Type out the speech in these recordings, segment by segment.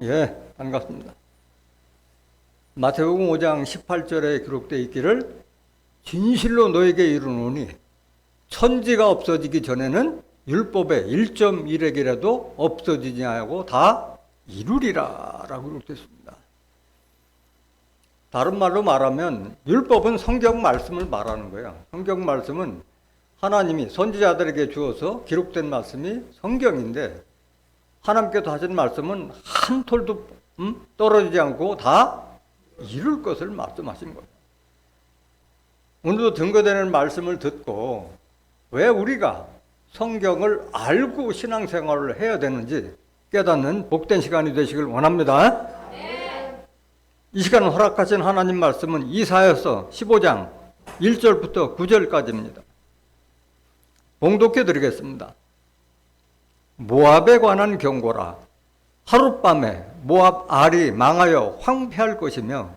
예, 반갑습니다. 마태복음 5장 18절에 기록되어 있기를 진실로 너에게 이르노니 천지가 없어지기 전에는 율법의 1.1핵이라도 없어지지 않고 다 이루리라 라고 기록되어 있습니다. 다른 말로 말하면 율법은 성경 말씀을 말하는 거예요. 성경 말씀은 하나님이 선지자들에게 주어서 기록된 말씀이 성경인데 하나님께서 하신 말씀은 한 톨도 떨어지지 않고 다 이룰 것을 말씀하신 거예요. 오늘도 증거되는 말씀을 듣고 왜 우리가 성경을 알고 신앙생활을 해야 되는지 깨닫는 복된 시간이 되시길 원합니다. 네. 이 시간 허락하신 하나님 말씀은 이사야서 15장 1절부터 9절까지입니다. 봉독해 드리겠습니다. 모압에 관한 경고라. 하룻밤에 모압 알이 망하여 황폐할 것이며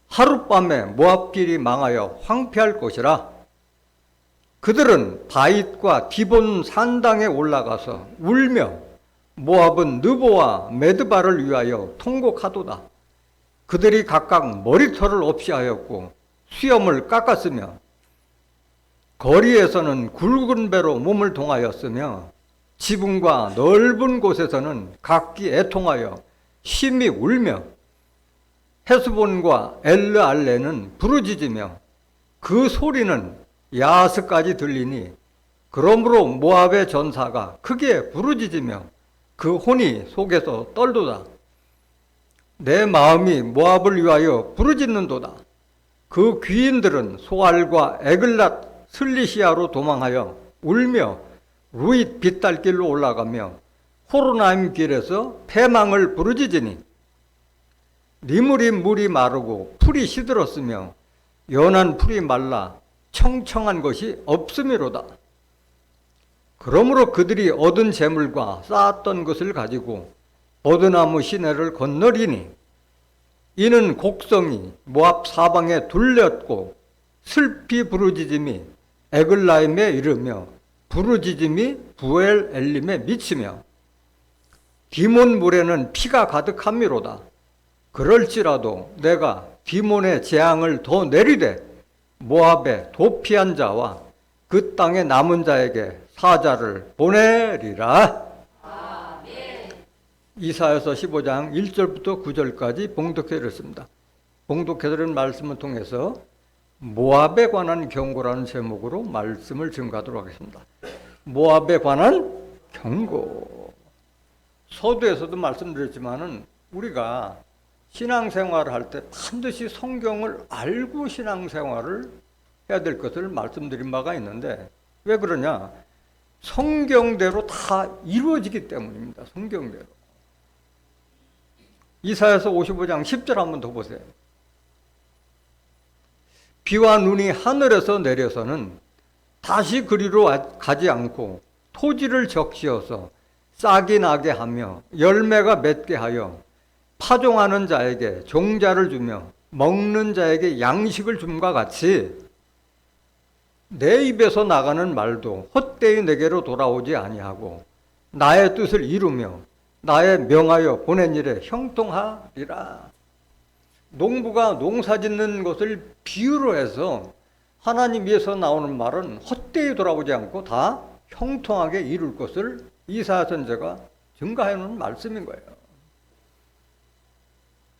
하룻밤에 모압 길이 망하여 황폐할 것이라. 그들은 바윗과 디본 산당에 올라가서 울며 모압은 느보와 메드바를 위하여 통곡하도다. 그들이 각각 머리털을 없이 하였고 수염을 깎았으며 거리에서는 굵은 배로 몸을 동하였으며 지붕과 넓은 곳에서는 각기 애통하여 심히 울며 헤스본과 엘르알레는 부르짖으며 그 소리는 야스까지 들리니 그러므로 모압의 전사가 크게 부르짖으며 그 혼이 속에서 떨도다. 내 마음이 모압을 위하여 부르짖는도다. 그 귀인들은 소알과 에글랏 슬리시아로 도망하여 울며 루잇 빗달길로 올라가며 호로나임 길에서 패망을 부르짖으니 니무림 물이 마르고 풀이 시들었으며 연한 풀이 말라 청청한 것이 없음이로다. 그러므로 그들이 얻은 재물과 쌓았던 것을 가지고 버드나무 시내를 건너리니 이는 곡성이 모압 사방에 둘렸고 슬피 부르짖음이 에글라임에 이르며 부르짖음이 부엘 엘림에 미치며 디몬 물에는 피가 가득함이로다. 그럴지라도 내가 디몬의 재앙을 더 내리되 모압의 도피한 자와 그 땅에 남은 자에게 사자를 보내리라. 아멘. 이사야서 15장 1절부터 9절까지 봉독해 드렸습니다. 봉독해 드린 말씀을 통해서 모압에 관한 경고라는 제목으로 말씀을 증거하도록 하겠습니다. 모압에 관한 경고. 서두에서도 말씀드렸지만은 우리가 신앙생활을 할 때 반드시 성경을 알고 신앙생활을 해야 될 것을 말씀드린 바가 있는데 왜 그러냐? 성경대로 다 이루어지기 때문입니다. 성경대로. 이사야서 55장 10절 한번 더 보세요. 비와 눈이 하늘에서 내려서는 다시 그리로 가지 않고 토지를 적시어서 싹이 나게 하며 열매가 맺게 하여 파종하는 자에게 종자를 주며 먹는 자에게 양식을 줌과 같이 내 입에서 나가는 말도 헛되이 내게로 돌아오지 아니하고 나의 뜻을 이루며 나의 명하여 보낸 일에 형통하리라. 농부가 농사 짓는 것을 비유로 해서 하나님 위에서 나오는 말은 헛되이 돌아오지 않고 다 형통하게 이룰 것을 이사야 선지자가 증가해 놓은 말씀인 거예요.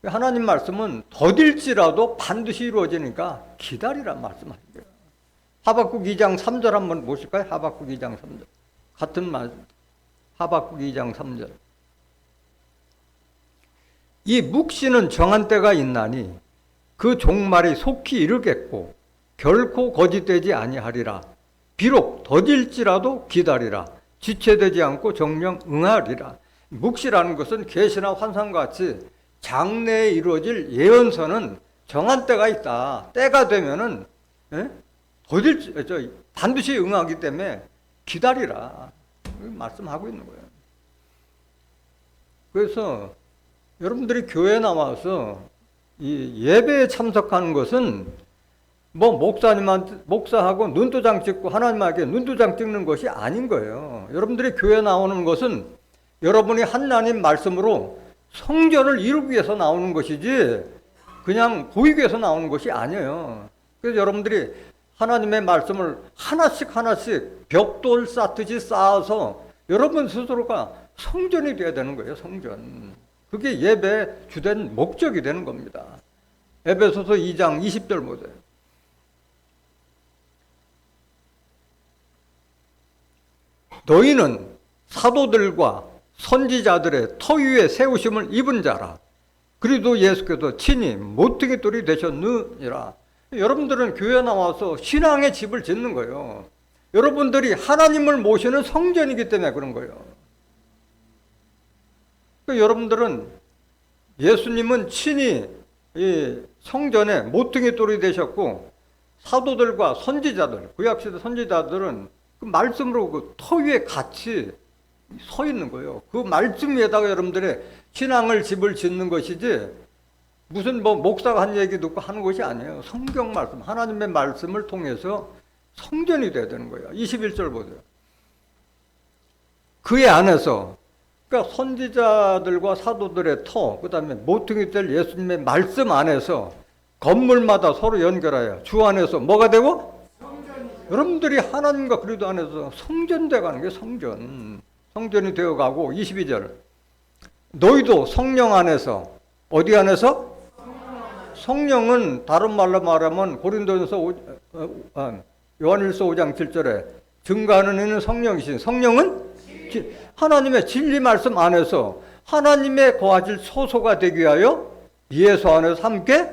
하나님 말씀은 더딜지라도 반드시 이루어지니까 기다리란 말씀하신 거예요. 하박국 2장 3절 한번 보실까요? 하박국 2장 3절. 같은 말. 하박국 2장 3절. 이 묵시는 정한 때가 있나니 그 종말이 속히 이르겠고 결코 거짓되지 아니하리라. 비록 더딜지라도 기다리라. 지체되지 않고 정령 응하리라. 묵시라는 것은 계시나 환상과 같이 장래에 이루어질 예언서는 정한 때가 있다. 때가 되면은 반드시 응하기 때문에 기다리라. 말씀하고 있는 거예요. 그래서 여러분들이 교회에 나와서 이 예배에 참석하는 것은 뭐 목사하고 눈도장 찍고 하나님에게 눈도장 찍는 것이 아닌 거예요. 여러분들이 교회에 나오는 것은 여러분이 하나님 말씀으로 성전을 이루기 위해서 나오는 것이지 그냥 보이기 위해서 나오는 것이 아니에요. 그래서 여러분들이 하나님의 말씀을 하나씩 하나씩 벽돌 쌓듯이 쌓아서 여러분 스스로가 성전이 되어야 되는 거예요. 성전. 그게 예배의 주된 목적이 되는 겁니다. 에베소서 2장 20절 보세요. 너희는 사도들과 선지자들의 터 위에 세우심을 입은 자라. 그리도 예수께서 친히 모퉁이 돌이 되셨느니라. 여러분들은 교회 나와서 신앙의 집을 짓는 거예요. 여러분들이 하나님을 모시는 성전이기 때문에 그런 거예요. 그러니까 여러분들은 예수님은 친히 이 성전에 모퉁이 돌이 되셨고 사도들과 선지자들, 구약시대 선지자들은 그 말씀으로 그 터 위에 같이 서 있는 거예요. 그 말씀 위에다가 여러분들의 신앙을 집을 짓는 것이지 무슨 뭐 목사가 한 얘기 듣고 하는 것이 아니에요. 성경 말씀, 하나님의 말씀을 통해서 성전이 돼야 되는 거예요. 21절 보세요. 그의 안에서, 그러니까 선지자들과 사도들의 터, 그 다음에 모퉁이 될 예수님의 말씀 안에서 건물마다 서로 연결하여 주 안에서 뭐가 되고? 여러분들이 하나님과 그리스도 안에서 성전 되어가는 게 성전이 되어가고. 22절 너희도 성령 안에서, 어디 안에서? 성령은 다른 말로 말하면 고린도전서 요한일서 5장 7절에 증거하는 이는 성령이신, 성령은 하나님의 진리 말씀 안에서 하나님의 거하실 소소가 되기 위하여 예수 안에서 함께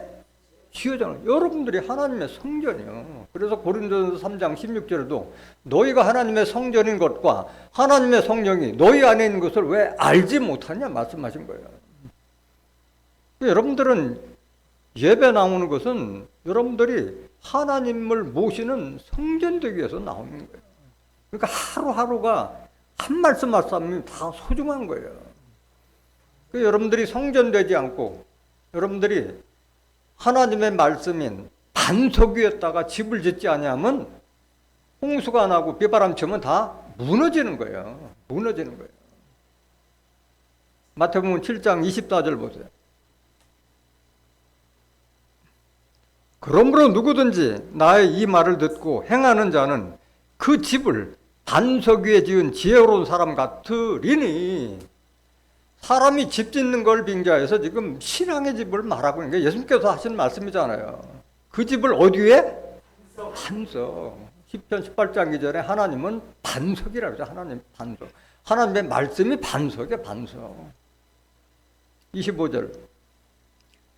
지어져는, 여러분들이 하나님의 성전이요. 그래서 고린도전서 3장 16절에도 너희가 하나님의 성전인 것과 하나님의 성령이 너희 안에 있는 것을 왜 알지 못하냐 말씀하신 거예요. 여러분들은 예배 나오는 것은 여러분들이 하나님을 모시는 성전 되기 위해서 나오는 거예요. 그러니까 하루하루가 한 말씀 말씀이 다 소중한 거예요. 여러분들이 성전 되지 않고 여러분들이 하나님의 말씀인 반석 위에다가 집을 짓지 않으면 홍수가 나고 비바람 치면 다 무너지는 거예요. 무너지는 거예요. 마태복음 7장 24절 보세요. 그러므로 누구든지 나의 이 말을 듣고 행하는 자는 그 집을 반석 위에 지은 지혜로운 사람 같으리니. 사람이 집 짓는 걸 빙자해서 지금 신앙의 집을 말하고 있는 게 예수님께서 하신 말씀이잖아요. 그 집을 어디에? 반석. 시편 18장 2절에 하나님은 반석이라고 하죠. 하나님 반석. 하나님의 말씀이 반석이에요. 반석. 25절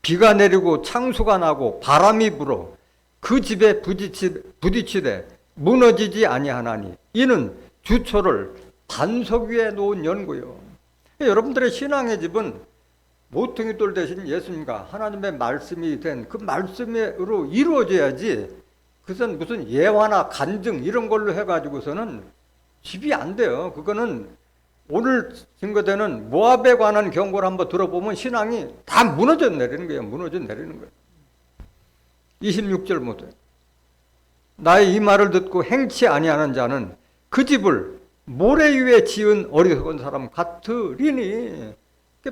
비가 내리고 창수가 나고 바람이 불어 그 집에 부딪히되 무너지지 아니하나니 이는 주초를 반석 위에 놓은 연고요. 여러분들의 신앙의 집은 모퉁이 돌 대신 예수님과 하나님의 말씀이 된 그 말씀으로 이루어져야지, 그것은 무슨 예화나 간증 이런 걸로 해가지고서는 집이 안 돼요. 그거는 오늘 증거되는 모압에 관한 경고를 한번 들어보면 신앙이 다 무너져 내리는 거예요. 무너져 내리는 거예요. 26절 보세요. 나의 이 말을 듣고 행치 아니하는 자는 그 집을 모래 위에 지은 어리석은 사람 같으리니.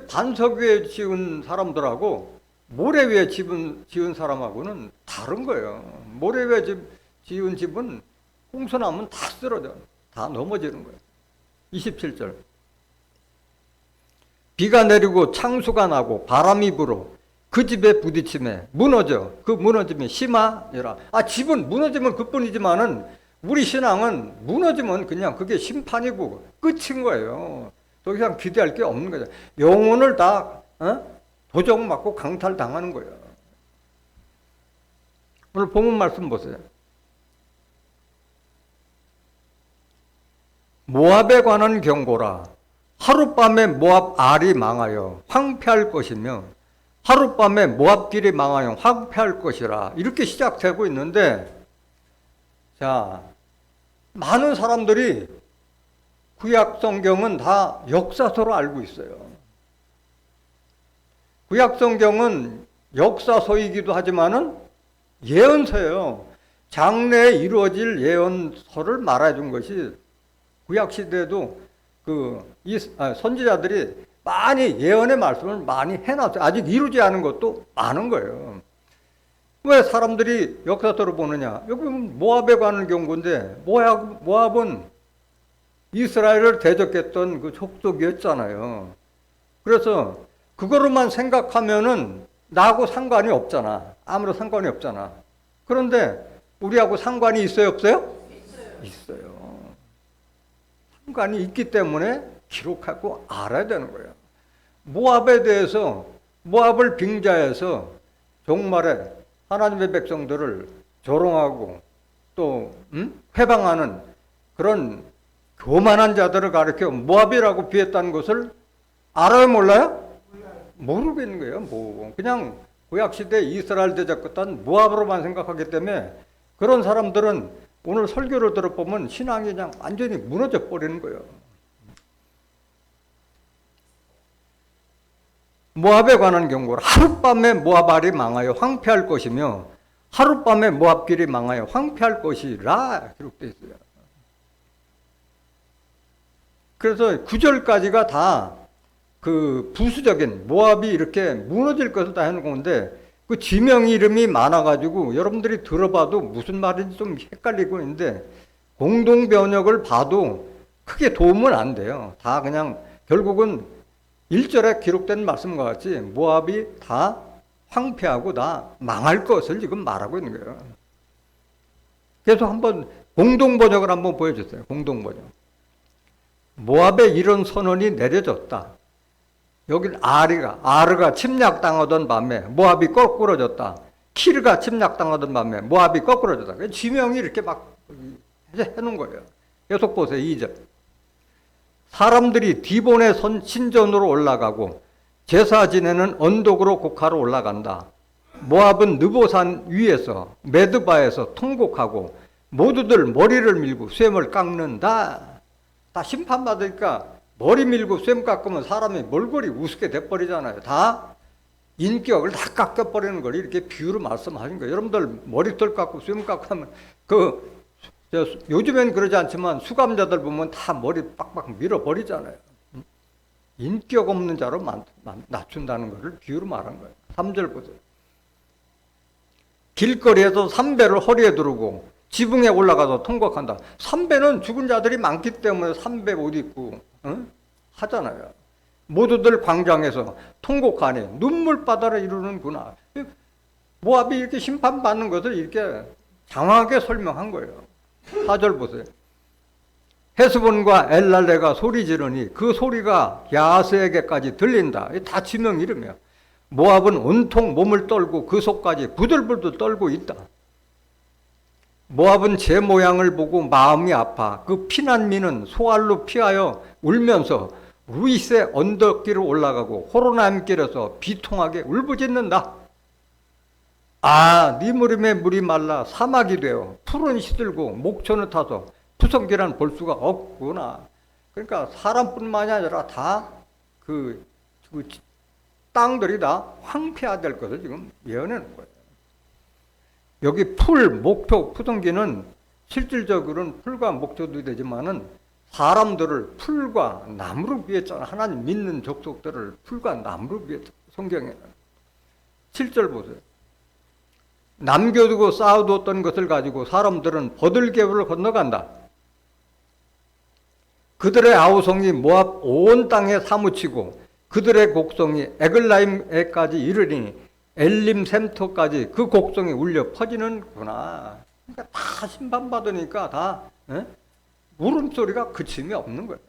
반석 위에 지은 사람들하고 모래 위에 지은 사람하고는 다른 거예요. 모래 위에 지은 집은 홍수 나면 다 쓰러져, 다 넘어지는 거예요. 27절 비가 내리고 창수가 나고 바람이 불어 그 집에 부딪힘에 무너져 그 무너짐이 심하니라. 집은 무너지면 그뿐이지만은 우리 신앙은 무너지면 그냥 그게 심판이고 끝인 거예요. 더 이상 기대할 게 없는 거죠. 영혼을 다 도적 맞고 강탈당하는 거예요. 오늘 본문 말씀 보세요. 모압에 관한 경고라. 하룻밤에 모압 알이 망하여 황폐할 것이며 하룻밤에 모압길이 망하여 황폐할 것이라. 이렇게 시작되고 있는데, 자, 많은 사람들이 구약 성경은 다 역사서로 알고 있어요. 구약 성경은 역사서이기도 하지만은 예언서예요. 장래에 이루어질 예언서를 말해준 것이 구약 시대에도 선지자들이 많이 예언의 말씀을 많이 해놨어요. 아직 이루지 않은 것도 많은 거예요. 왜 사람들이 역사서를 보느냐? 여기 모압에 관한 경고인데 모압은 이스라엘을 대적했던 그 족속이었잖아요. 그래서 그거로만 생각하면은 나하고 상관이 없잖아. 아무런 상관이 없잖아. 그런데 우리하고 상관이 있어요, 없어요? 있어요. 상관이 있기 때문에 기록하고 알아야 되는 거예요. 모압에 대해서 모압을 빙자해서 종말에 하나님의 백성들을 조롱하고 또 회방하는 그런 교만한 자들을 가리켜 모압이라고 비했다는 것을 알아요, 몰라요? 모르겠는 거예요. 뭐 그냥 구약시대 이스라엘 대적했던 모압으로만 생각하기 때문에 그런 사람들은 오늘 설교를 들어보면 신앙이 그냥 완전히 무너져 버리는 거예요. 모압에 관한 경고를 하룻밤에 모압알이 망하여 황폐할 것이며 하룻밤에 모압길이 망하여 황폐할 것이라 기록되어 있어요. 그래서 9절까지가 다 그 부수적인 모압이 이렇게 무너질 것을 다 해놓은 건데 그 지명 이름이 많아가지고 여러분들이 들어봐도 무슨 말인지 좀 헷갈리고 있는데 공동 번역을 봐도 크게 도움은 안 돼요. 다 그냥 결국은 1절에 기록된 말씀과 같이 모압이 다 황폐하고 다 망할 것을 지금 말하고 있는 거예요. 그래서 한번 공동 번역을 한번 보여주세요. 공동 번역. 모압에 이런 선언이 내려졌다. 여긴 아르가 침략당하던 밤에 모압이 거꾸러졌다. 키르가 침략당하던 밤에 모압이 거꾸러졌다. 지명이 이렇게 막 해놓은 거예요. 계속 보세요. 2절. 사람들이 디본의 신전으로 올라가고 제사 지내는 언덕으로 곡하러 올라간다. 모압은 느보산 위에서 메드바에서 통곡하고 모두들 머리를 밀고 쇠을 깎는다. 다 심판받으니까 머리 밀고 쇠 깎으면 사람이 몰골이 우습게 돼버리잖아요. 다 인격을 다 깎아버리는 걸 이렇게 비유로 말씀하신 거예요. 여러분들 머리털 깎고 쇠 깎고 하면 요즘엔 그러지 않지만 수감자들 보면 다 머리 빡빡 밀어버리잖아요. 인격 없는 자로 낮춘다는 것을 비유로 말한 거예요. 3절 보세요. 길거리에서 삼배를 허리에 두르고 지붕에 올라가서 통곡한다. 삼배는 죽은 자들이 많기 때문에 삼배 옷 입고 하잖아요. 모두들 광장에서 통곡하니 눈물바다를 이루는구나. 모압이 이렇게 심판받는 것을 이렇게 장황하게 설명한 거예요. 4절 보세요. 헤스본과 엘랄레가 소리 지르니 그 소리가 야스에게까지 들린다. 다 지명 이름이야. 모압은 온통 몸을 떨고 그 속까지 부들부들 떨고 있다. 모압은 제 모양을 보고 마음이 아파 그 피난민은 소알로 피하여 울면서 루이스의 언덕길을 올라가고 호로나임길에서 비통하게 울부짖는다. 아, 네 무림에 물이 말라 사막이 되어 푸른 시들고 목초는 타서 푸성기란 볼 수가 없구나. 그러니까 사람뿐만이 아니라 다 그 땅들이 다 황폐화될 것을 지금 예언하는 거예요. 여기 풀, 목표, 푸성기는 실질적으로는 풀과 목초도 되지만은 사람들을 풀과 나무로 비했잖아. 하나님 믿는 족속들을 풀과 나무로 비했다. 성경에는. 7절 보세요. 남겨두고 쌓아두었던 것을 가지고 사람들은 버들개울을 건너간다. 그들의 아우성이 모압 온 땅에 사무치고 그들의 곡성이 에글라임에까지 이르리니 엘림 샘터까지 그 곡성이 울려 퍼지는구나. 그러니까 다 심판받으니까 다 울음소리가 그침이 없는 거예요.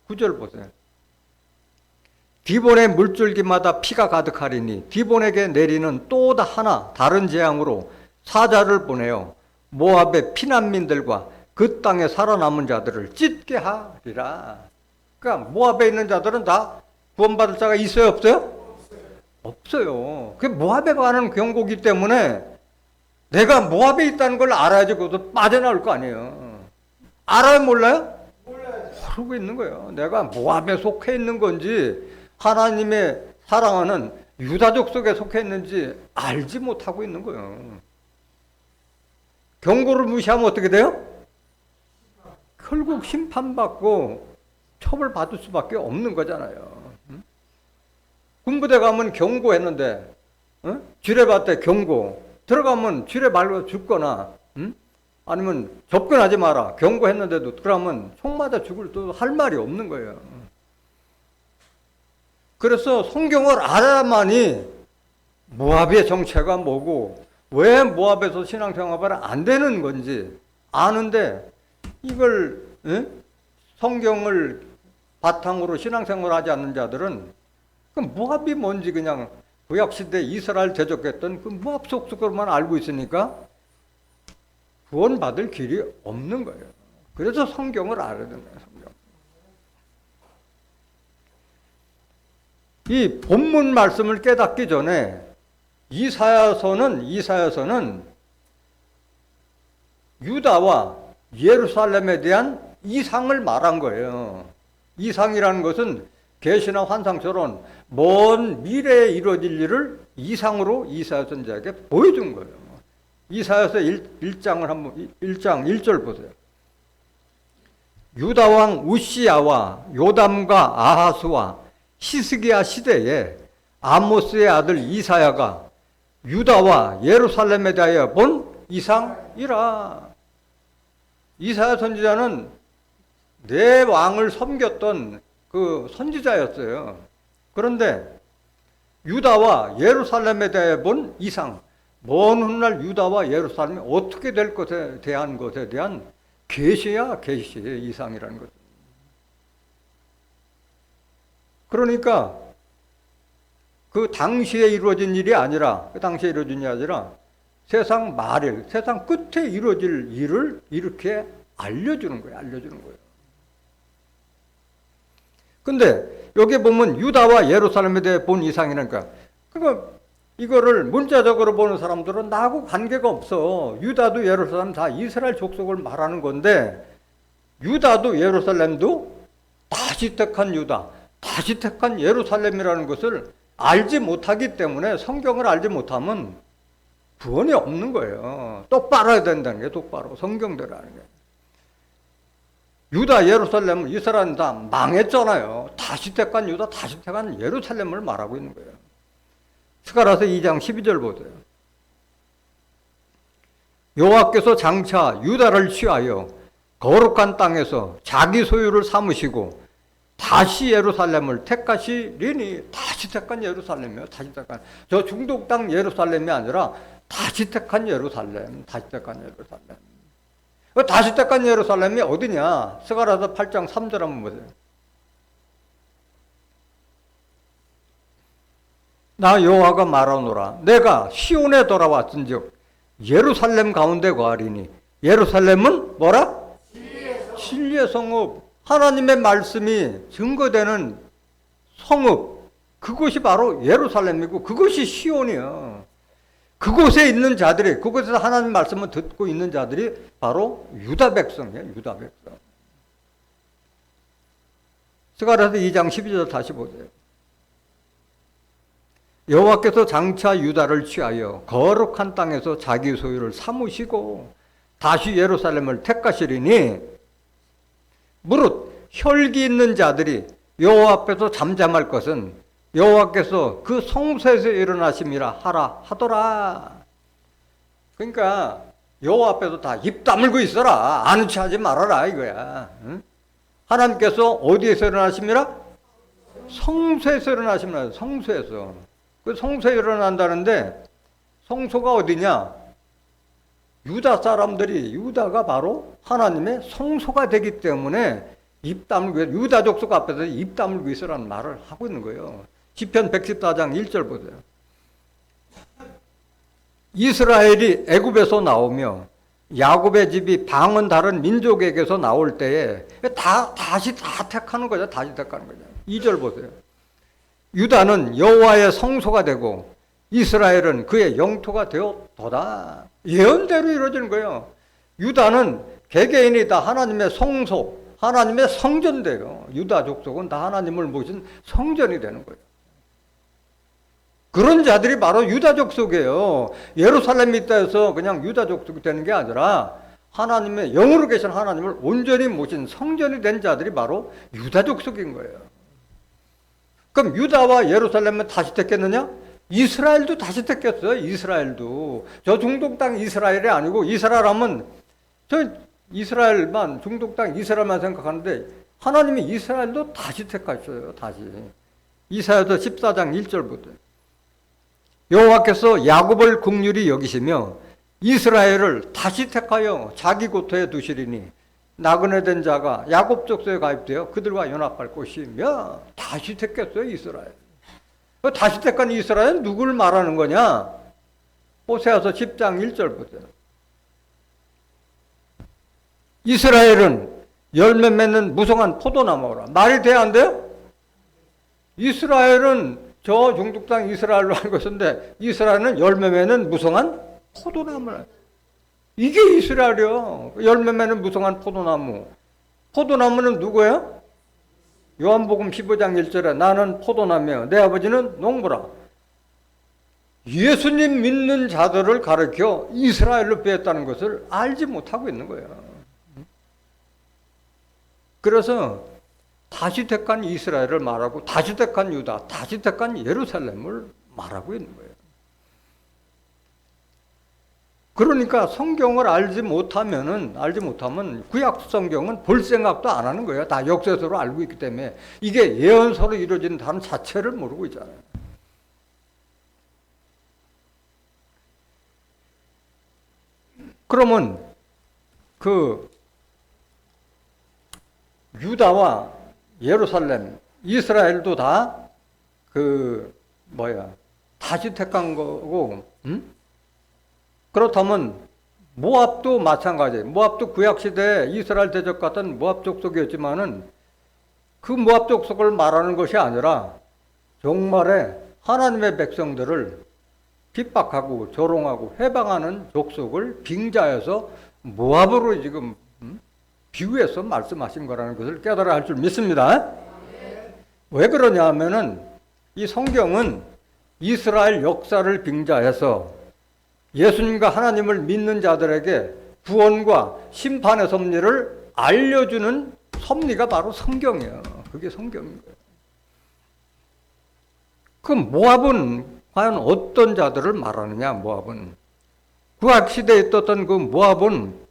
9절 보세요. 디본의 물줄기마다 피가 가득하리니 디본에게 내리는 또 하나 다른 재앙으로 사자를 보내어 모압의 피난민들과 그 땅에 살아남은 자들을 찢게 하리라. 그러니까 모압에 있는 자들은 다 구원받을 자가 있어요, 없어요? 없어요. 그게 모압에 관한 경고기 때문에 내가 모압에 있다는 걸 알아야지 그것도 빠져나올 거 아니에요. 알아요, 몰라요? 모르고 있는 거예요. 내가 모압에 속해 있는 건지 하나님의 사랑하는 유다족 속에 속해 있는지 알지 못하고 있는 거예요. 경고를 무시하면 어떻게 돼요? 결국 심판받고 처벌받을 수밖에 없는 거잖아요. 군부대 가면 경고했는데, 지뢰밭에 경고. 들어가면 지뢰 말고 죽거나, 아니면 접근하지 마라. 경고했는데도 들어가면 총 맞아 죽을 또 할 말이 없는 거예요. 그래서 성경을 알아야만이 모압의 정체가 뭐고, 왜 모압에서 신앙생활이 안 되는 건지 아는데, 이걸, 성경을 바탕으로 신앙생활을 하지 않는 자들은 그 모압이 뭔지 그냥 구약시대 이스라엘 대적했던 그 모압 속속으로만 알고 있으니까 구원받을 길이 없는 거예요. 그래서 성경을 알아야 되는 거예요. 성경. 이 본문 말씀을 깨닫기 전에 이사야서는 유다와 예루살렘에 대한 이상을 말한 거예요. 이상이라는 것은 계시나 환상처럼 먼 미래에 이루어질 일을 이상으로 이사야 선지자에게 보여준 거예요. 이사야서 1장을 한번 1장 1절 보세요. 유다 왕 우시야와 요담과 아하스와 히스기야 시대에 아모스의 아들 이사야가 유다와 예루살렘에 대하여 본 이상이라. 이사야 선지자는 네 왕을 섬겼던 그 선지자였어요. 그런데 유다와 예루살렘에 대해 본 이상, 먼 훗날 유다와 예루살렘이 어떻게 될 것에 대한 것에 대한 계시야, 계시의 이상이라는 거죠. 그러니까 그 당시에 이루어진 일이 아니라, 세상 말일, 세상 끝에 이루어질 일을 이렇게 알려주는 거예요. 근데 여기 보면 유다와 예루살렘에 대해 본 이상이라니까. 그러니까 이거를 문자적으로 보는 사람들은 나하고 관계가 없어. 유다도 예루살렘 다 이스라엘 족속을 말하는 건데, 유다도 예루살렘도 다시 택한 유다, 다시 택한 예루살렘이라는 것을 알지 못하기 때문에, 성경을 알지 못하면 구원이 없는 거예요. 똑바로 해야 된다는 게, 똑바로 성경대로 하는 게. 유다, 예루살렘은 이스라엘은 다 망했잖아요. 다시 택한 유다, 다시 택한 예루살렘을 말하고 있는 거예요. 스가랴서 2장 12절 보세요. 여호와께서 장차 유다를 취하여 거룩한 땅에서 자기 소유를 삼으시고 다시 예루살렘을 택하시리니. 다시 택한 예루살렘이에요. 다시 택한. 저 중동 땅 예루살렘이 아니라 다시 택한 예루살렘. 다시 택한 예루살렘. 다시 택한 예루살렘이 어디냐? 스가랴서 8장 3절 한번 보세요. 나 여호와가 말하노라. 내가 시온에 돌아왔은즉 예루살렘 가운데 거하리니. 예루살렘은 뭐라? 진리의 성읍. 하나님의 말씀이 증거되는 성읍. 그것이 바로 예루살렘이고 그것이 시온이에요. 그곳에 있는 자들이, 그곳에서 하나님 말씀을 듣고 있는 자들이 바로 유다 백성이에요. 유다 백성. 스가랴서 2장 12절 다시 보세요. 여호와께서 장차 유다를 취하여 거룩한 땅에서 자기 소유를 삼으시고 다시 예루살렘을 택하시리니, 무릇 혈기 있는 자들이 여호와 앞에서 잠잠할 것은 여호와께서 그 성소에서 일어나심이라 하라 하더라. 그러니까 여호와 앞에서 다 입 다물고 있어라. 아는 체 하지 말아라 이거야. 응? 하나님께서 어디에서 일어나심이라? 성소에서 일어나심이라. 성소에서. 그 성소에 일어난다는데 성소가 어디냐? 유다 사람들이, 유다가 바로 하나님의 성소가 되기 때문에 입 다물고, 유다 족속 앞에서 입 다물고 있으라는 말을 하고 있는 거예요. 시편 114장 1절 보세요. 이스라엘이 애굽에서 나오며 야곱의 집이 방언 다른 민족에게서 나올 때에 다시 택하는 거죠. 다시 택하는 거죠. 2절 보세요. 유다는 여호와의 성소가 되고 이스라엘은 그의 영토가 되었도다. 예언대로 이루어지는 거예요. 유다는 개개인이 다 하나님의 성소, 하나님의 성전돼요. 유다 족속은 다 하나님을 모신 성전이 되는 거예요. 그런 자들이 바로 유다 족속이에요. 예루살렘에 있다 해서 그냥 유다 족속이 되는 게 아니라 하나님의 영으로 계신 하나님을 온전히 모신 성전이 된 자들이 바로 유다 족속인 거예요. 그럼 유다와 예루살렘은 다시 택했느냐? 이스라엘도 다시 택했어요. 이스라엘도. 저 중동 땅 이스라엘이 아니고, 이스라엘 하면 저 이스라엘만, 중동 땅 이스라엘만 생각하는데 하나님이 이스라엘도 다시 택하셨어요. 다시. 이사야서 14장 1절부터. 여호와께서 야곱을 긍휼히 여기시며 이스라엘을 다시 택하여 자기 고토에 두시리니 나그네 된 자가 야곱 족속에 가입되어 그들과 연합할 것이며. 다시 택했어요. 이스라엘. 다시 택한 이스라엘은 누굴 말하는 거냐? 호세아서 10장 1절부터. 이스라엘은 열매 맺는 무성한 포도나무라. 말이 돼야 안 돼요? 이스라엘은 저 중동 땅 이스라엘로 알고 있었는데 이스라엘은 열매 맺는 무성한 포도나무라. 이게 이스라엘이요. 열매 맺는 무성한 포도나무. 포도나무는 누구예요? 요한복음 15장 1절에 나는 포도나무요 내 아버지는 농부라. 예수님 믿는 자들을 가르쳐 이스라엘로 빼었다는 것을 알지 못하고 있는 거예요. 그래서 다시 택한 이스라엘을 말하고 다시 택한 유다, 다시 택한 예루살렘을 말하고 있는 거예요. 그러니까 성경을 알지 못하면 구약 성경은 볼 생각도 안 하는 거예요. 다 역사서로 알고 있기 때문에. 이게 예언서로 이루어진 다른 자체를 모르고 있잖아요. 그러면 그 유다와 예루살렘, 이스라엘도 다 다시 택한 거고, 그렇다면 모압도 마찬가지. 모압도 구약시대에 이스라엘 대적 같은 모압 족속이었지만은 그 모압 족속을 말하는 것이 아니라 정말에 하나님의 백성들을 핍박하고 조롱하고 해방하는 족속을 빙자해서 모압으로 지금 비유해서 말씀하신 거라는 것을 깨달아야 할 줄 믿습니다. 왜 그러냐 하면은 이 성경은 이스라엘 역사를 빙자해서 예수님과 하나님을 믿는 자들에게 구원과 심판의 섭리를 알려주는 섭리가 바로 성경이에요. 그게 성경인 거예요. 그럼 모압은 과연 어떤 자들을 말하느냐? 모압은 구약시대에 있었던 그 모압은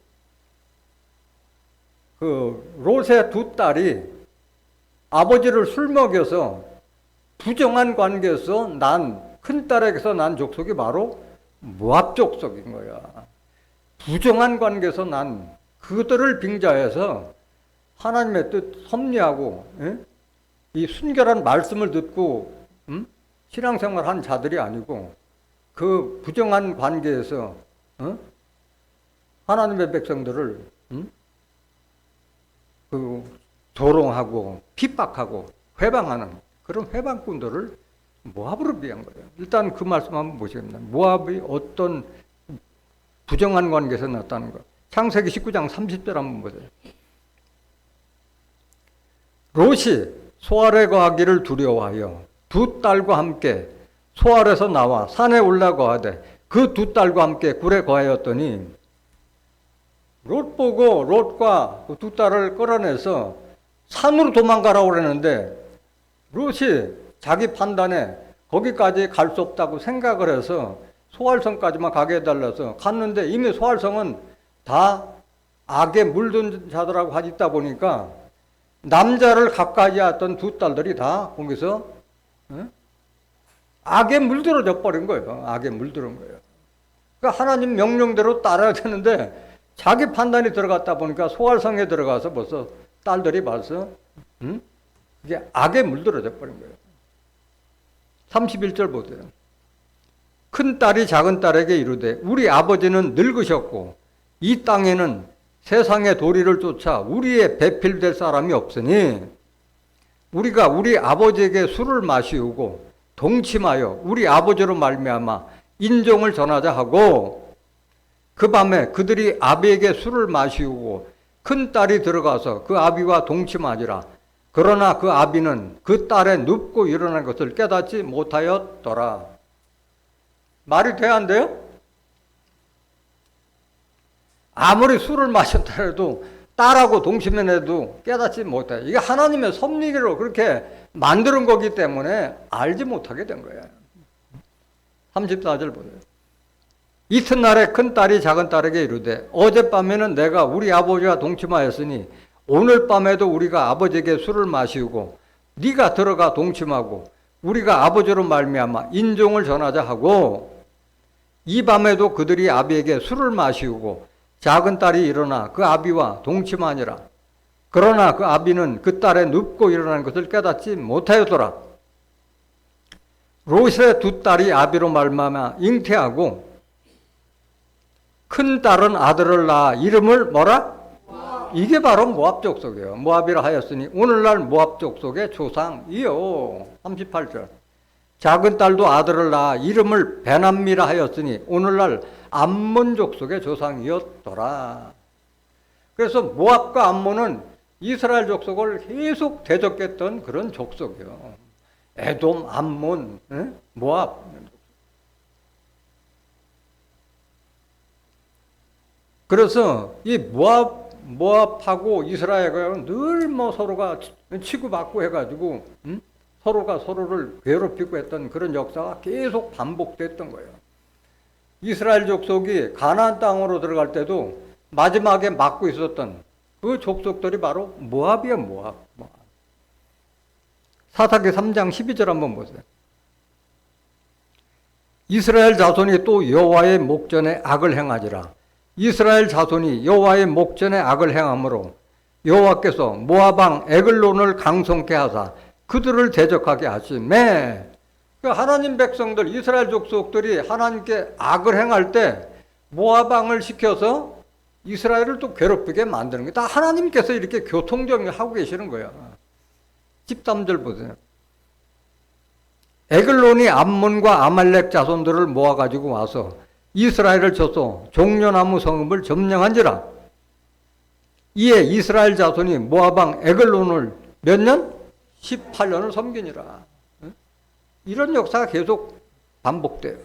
그 롯의 두 딸이 아버지를 술 먹여서 부정한 관계에서 난 큰딸에게서 난 족속이 바로 모압 족속인 거야. 부정한 관계에서 난 그들을 빙자해서 하나님의 뜻 섭리하고 이 순결한 말씀을 듣고 신앙생활 한 자들이 아니고 그 부정한 관계에서 하나님의 백성들을 그 조롱하고 핍박하고 회방하는 그런 회방꾼들을 모압으로 비한 거예요. 일단 그 말씀 한번 보시겠습니다. 모압이 어떤 부정한 관계에서 났다는 거. 창세기 19장 30절 한번 보세요. 롯이 소알에 거하기를 두려워하여 두 딸과 함께 소알에서 나와 산에 올라가되 그 두 딸과 함께 굴에 거하였더니 롯 보고 롯과 그 두 딸을 끌어내서 산으로 도망가라고 그랬는데 롯이 자기 판단에 거기까지 갈 수 없다고 생각을 해서 소알성까지만 가게 해달라서 갔는데 이미 소알성은 다 악에 물든 자들하고 있다 보니까 남자를 가까이 했던 두 딸들이 다 거기서 악에 물들어져 버린 거예요. 악에 물들은 거예요. 그러니까 하나님 명령대로 따라야 되는데 자기 판단이 들어갔다 보니까 소알성에 들어가서 벌써 딸들이 벌써 이게 악에 물들어져 버린 거예요. 31절 보세요. 큰 딸이 작은 딸에게 이르되 우리 아버지는 늙으셨고 이 땅에는 세상의 도리를 쫓아 우리의 배필될 사람이 없으니 우리가 우리 아버지에게 술을 마시우고 동침하여 우리 아버지로 말미암아 인종을 전하자 하고 그 밤에 그들이 아비에게 술을 마시우고 큰 딸이 들어가서 그 아비와 동침하지라. 그러나 그 아비는 그 딸의 눕고 일어난 것을 깨닫지 못하였더라. 말이 돼야 안 돼요? 아무리 술을 마셨다 해도 딸하고 동침해도 깨닫지 못해. 이게 하나님의 섭리로 그렇게 만드는 거기 때문에 알지 못하게 된 거야. 34절 보세요. 이튿날에 큰 딸이 작은 딸에게 이르되 어젯밤에는 내가 우리 아버지와 동침하였으니 오늘 밤에도 우리가 아버지에게 술을 마시고 네가 들어가 동침하고 우리가 아버지로 말미암아 인종을 전하자 하고 이 밤에도 그들이 아비에게 술을 마시우고 작은 딸이 일어나 그 아비와 동침하니라. 그러나 그 아비는 그 딸의 눕고 일어나는 것을 깨닫지 못하였더라. 롯의 두 딸이 아비로 말미암아 잉태하고 큰 딸은 아들을 낳아 이름을 뭐라? 이게 바로 모압 족속이에요. 모압이라 하였으니 오늘날 모압 족속의 조상이요. 38절. 작은 딸도 아들을 낳아 이름을 베남미라 하였으니 오늘날 암몬 족속의 조상이었더라. 그래서 모압과 암몬은 이스라엘 족속을 계속 대적했던 그런 족속이에요. 에돔, 암몬, 모압. 그래서 이 모압하고 이스라엘과 늘 뭐 서로가 치고받고 해가지고 서로가 서로를 괴롭히고 했던 그런 역사가 계속 반복됐던 거예요. 이스라엘 족속이 가나안 땅으로 들어갈 때도 마지막에 막고 있었던 그 족속들이 바로 모압이에요. 모압. 사사기 3장 12절 한번 보세요. 이스라엘 자손이 또 여호와의 목전에 악을 행하지라. 이스라엘 자손이 여호와의 목전에 악을 행함으로 여호와께서 모압 왕 에글론을 강성케 하사 그들을 대적하게 하시매. 하나님 백성들 이스라엘 족속들이 하나님께 악을 행할 때 모압 왕을 시켜서 이스라엘을 또 괴롭히게 만드는 게 다 하나님께서 이렇게 교통정리하고 계시는 거예요. 13절 보세요. 에글론이 암몬과 아말렉 자손들을 모아가지고 와서 이스라엘을 쳐서 종려나무 성읍을 점령한지라. 이에 이스라엘 자손이 모압 왕 에글론을 몇 년? 18년을 섬기니라. 이런 역사가 계속 반복돼요.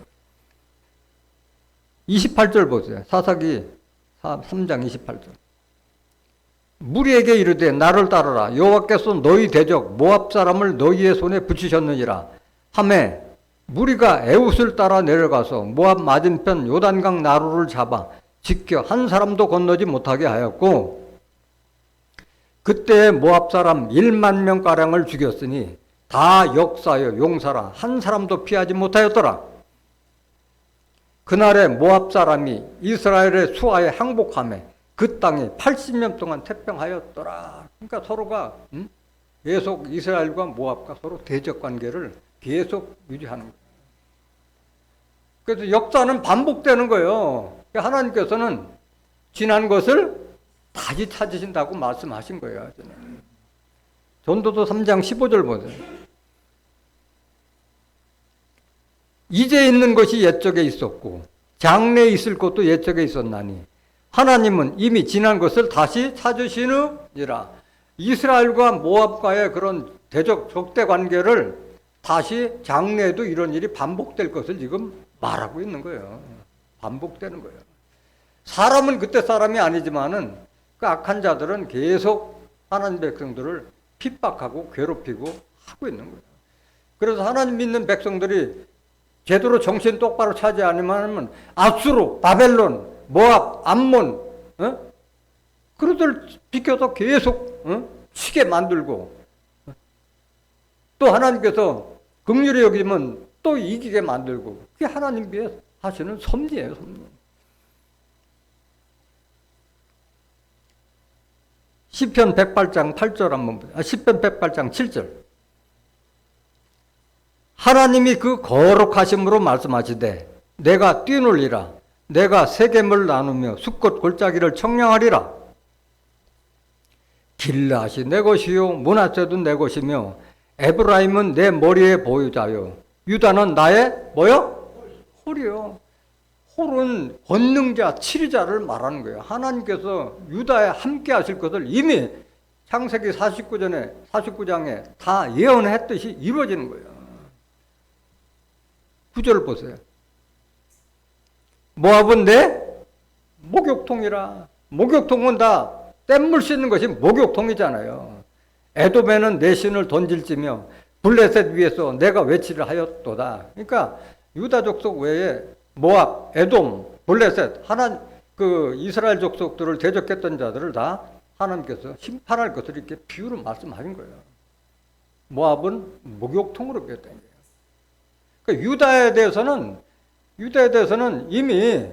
28절 보세요. 사사기 3장 28절. 무리에게 이르되 나를 따르라. 여호와께서 너희 대적 모압 사람을 너희의 손에 붙이셨느니라 하매 무리가 에웃을 따라 내려가서 모압 맞은편 요단강 나루를 잡아 지켜 한 사람도 건너지 못하게 하였고 그때 모압 사람 1만 명가량을 죽였으니 다 역사여 용사라 한 사람도 피하지 못하였더라. 그날에 모압 사람이 이스라엘의 수하에 항복하며 그 땅이 80년 동안 태평하였더라. 그러니까 서로가 계속 이스라엘과 모압과 서로 대적 관계를 계속 유지하는 거예요. 그래서 역사는 반복되는 거예요. 하나님께서는 지난 것을 다시 찾으신다고 말씀하신 거예요. 전도서 3장 15절 보세요. 이제 있는 것이 옛적에 있었고 장래에 있을 것도 옛적에 있었나니 하나님은 이미 지난 것을 다시 찾으시느니라. 이스라엘과 모압과의 그런 대적 적대 관계를 다시 장래에도 이런 일이 반복될 것을 지금 말하고 있는 거예요. 반복되는 거예요. 사람은 그때 사람이 아니지만은 그 악한 자들은 계속 하나님 백성들을 핍박하고 괴롭히고 하고 있는 거예요. 그래서 하나님 믿는 백성들이 제대로 정신 똑바로 차지 않으면 아수르, 바벨론, 모압, 암몬, 그들을 비켜서 계속 치게 만들고 또 하나님께서 긍휼히 여기면 또 이기게 만들고 그게 하나님께서 하시는 섭리예요. 섭리. 시편 108장 8절 한번 보세요. 시편 108장 7절. 하나님이 그 거룩하심으로 말씀하시되 내가 뛰놀리라. 내가 세겜을 나누며 수꽃 골짜기를 청량하리라. 길라시 내 것이요 므낫세도 내 것이며 에브라임은 내 머리의 보유자요 유다는 나의 뭐요? 홀이요. 홀은 권능자, 치리자를 말하는 거예요. 하나님께서 유다에 함께 하실 것을 이미 창세기 49장에 다 예언했듯이 이루어지는 거예요. 9절 보세요. 모압은 내 목욕통이라. 목욕통은 다 뗏물 씻는 것이 목욕통이잖아요. 에돔에는 내 신을 던질지며 블레셋 위에서 내가 외치를 하였도다. 그러니까 유다 족속 외에 모압, 에돔, 블레셋 하나 그 이스라엘 족속들을 대적했던 자들을 다 하나님께서 심판할 것을 이렇게 비유로 말씀하신 거예요. 모압은 목욕통으로 비었다는 거예요. 그러니까 유다에 대해서는 이미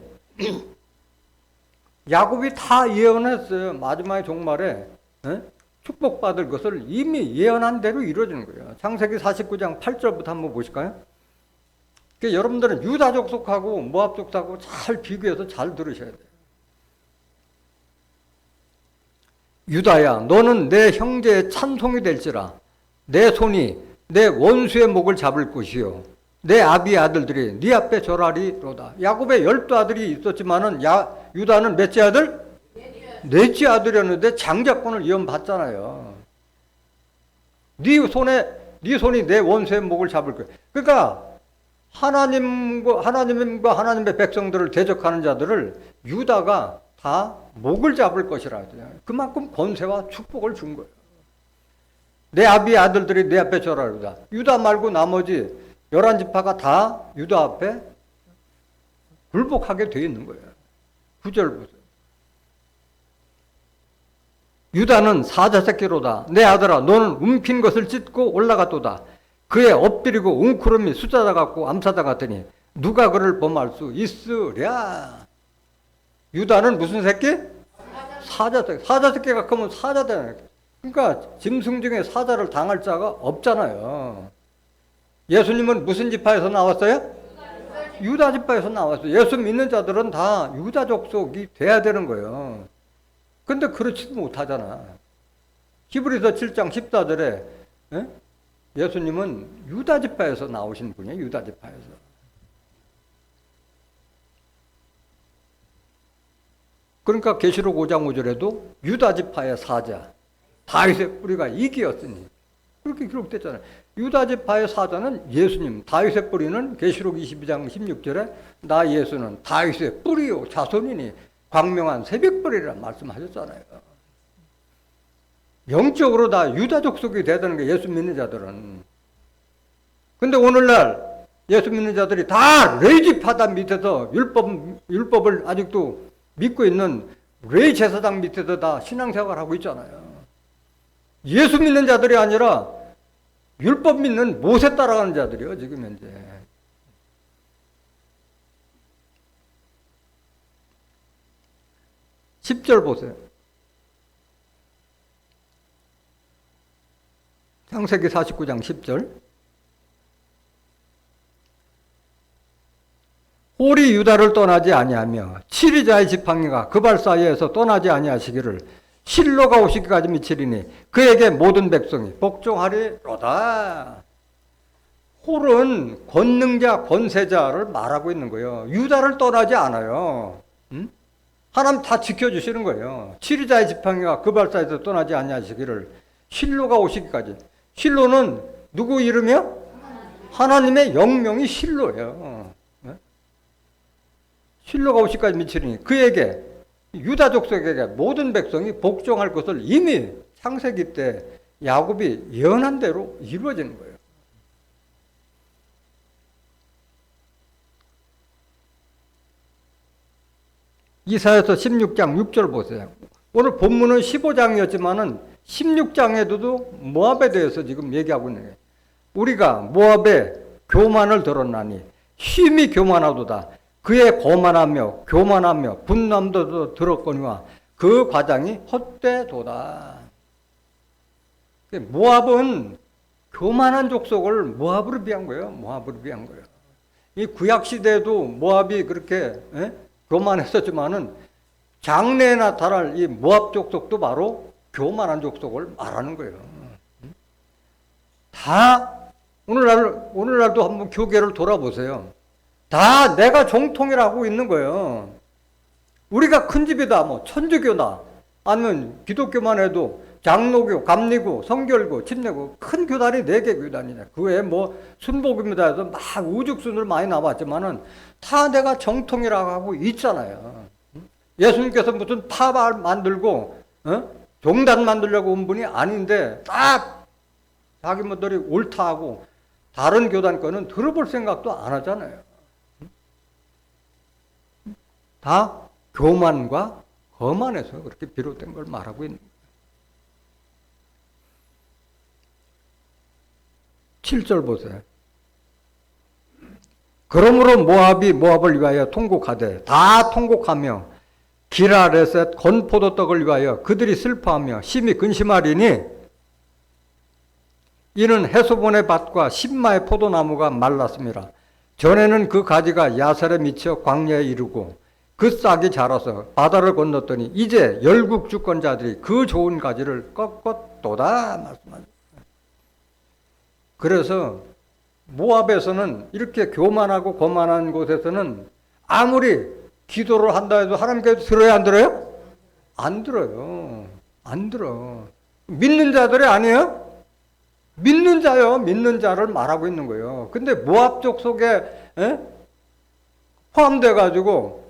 야곱이 다 예언했어요. 마지막에 종말에 축복받을 것을 이미 예언한 대로 이루어지는 거예요. 창세기 49장 8절부터 한번 보실까요? 그러니까 여러분들은 유다 족속하고 모압 족속하고 잘 비교해서 잘 들으셔야 돼요. 유다야, 너는 내 형제의 찬송이 될지라. 내 손이 내 원수의 목을 잡을 것이요 내 아비의 아들들이 네 앞에 절하리로다. 야곱의 12아들이 있었지만은 유다는 몇째 아들? 넷째 아들이었는데 장자권을 이어받잖아요. 네 손이 내 원수의 목을 잡을 거야. 그러니까 하나님과 하나님의 백성들을 대적하는 자들을 유다가 다 목을 잡을 것이라. 그만큼 권세와 축복을 준 거예요. 내 아비의 아들들이 내 앞에 절하리로다. 유다 말고 나머지 11지파가 다 유다 앞에 굴복하게 되어 있는 거예요. 9절 보세요. 유다는 사자 새끼로다. 내 아들아, 너는 움킨 것을 찢고 올라갔도다. 그의 엎드리고 웅크름이 숫자다 같고 암사다 같으니 누가 그를 범할 수 있으랴. 유다는 무슨 새끼? 사자 새끼. 사자 새끼가 크면 사자다. 그러니까 짐승 중에 사자를 당할 자가 없잖아요. 예수님은 무슨 지파에서 나왔어요? 유다 지파에서 나왔어요. 예수 믿는 자들은 다 유다 족속이 돼야 되는 거예요. 근데 그렇지도 못하잖아. 히브리서 7장 14절에 예수님은 유다 지파에서 나오신 분이에요. 유다 지파에서. 그러니까 계시록 5장 5절에도 유다 지파의 사자 다윗의 뿌리가 이기였으니 그렇게 기록됐잖아요. 유다 지파의 사자는 예수님, 다윗의 뿌리는 계시록 22장 16절에 나 예수는 다윗의 뿌리요 자손이니 광명한 새벽불이라 말씀하셨잖아요. 영적으로 다 유다 족속이 되는 게 예수 믿는 자들은. 근데 오늘날 예수 믿는 자들이 다 레위 파단 밑에서 율법을 아직도 믿고 있는 레위 제사장 밑에서 다 신앙생활을 하고 있잖아요. 예수 믿는 자들이 아니라 율법 믿는 모세 따라가는 자들이요, 지금 현재. (10절) 보세요. 창세기 49장 10절. 홀이 유다를 떠나지 아니하며 치리자의 지팡이가 그 발 사이에서 떠나지 아니하시기를 실로가 오시기까지 미치리니 그에게 모든 백성이 복종하리로다. 홀은 권능자, 권세자를 말하고 있는 거예요. 유다를 떠나지 않아요. 하나님 다 지켜주시는 거예요. 치리자의 지팡이가 그 발 사이에서 떠나지 아니하시기를 실로가 오시기까지. 실로는 누구 이름이요? 하나님의 영명이 실로예요. 실로가 오시기까지 미치리니 그에게 유다 족속에게 모든 백성이 복종할 것을 이미 창세기 때 야곱이 예언한 대로 이루어지는 거예요. 이사야서 16장 6절 보세요. 오늘 본문은 15장이었지만은 16장에도 모압에 대해서 지금 얘기하고 있는 거예요. 우리가 모압의 교만을 들었나니 힘이 교만하도다. 그의 거만하며 교만하며 분남도 들었거니와 그 과장이 헛되도다. 모압은 교만한 족속을 모압으로 비한 거예요. 모압으로 비한 거예요. 이 구약 시대에도 모압이 그렇게 교만했었지만은 장래에 나타날 이 모압 족속도 바로 교만한 족속을 말하는 거예요. 다 오늘날도 한번 교계를 돌아보세요. 다 내가 정통이라 하고 있는 거예요. 우리가 큰 집이다, 뭐 천주교다, 아니면 기독교만 해도 장로교, 감리교, 성결교, 침례교 큰 교단이 4개 교단이냐. 그 외에 뭐 순복음이다 해서 막 우죽순을 많이 나왔지만은 다 내가 정통이라고 하고 있잖아요. 예수님께서 무슨 파발 만들고 종단 만들려고 온 분이 아닌데 딱 자기들이 옳다 하고 다른 교단 거는 들어볼 생각도 안 하잖아요. 다 교만과 거만에서 그렇게 비롯된 걸 말하고 있는 거예요. 7절 보세요. 그러므로 모압이 모압을 위하여 통곡하되 다 통곡하며 기라레셋 건포도떡을 위하여 그들이 슬퍼하며 심히 근심하리니 이는 헤스본의 밭과 심마의 포도나무가 말랐습니다. 전에는 그 가지가 야셀에 미쳐 광야에 이르고 그 싹이 자라서 바다를 건넜더니 이제 열국 주권자들이 그 좋은 가지를 꺾었도다 말씀하셨어요. 그래서 모압에서는 이렇게 교만하고 거만한 곳에서는 아무리 기도를 한다 해도 하나님께 들어야 안 들어요? 안 들어요. 안 들어. 믿는 자들이 아니에요? 믿는 자요. 믿는 자를 말하고 있는 거예요. 근데 모압족 속에 포함돼 가지고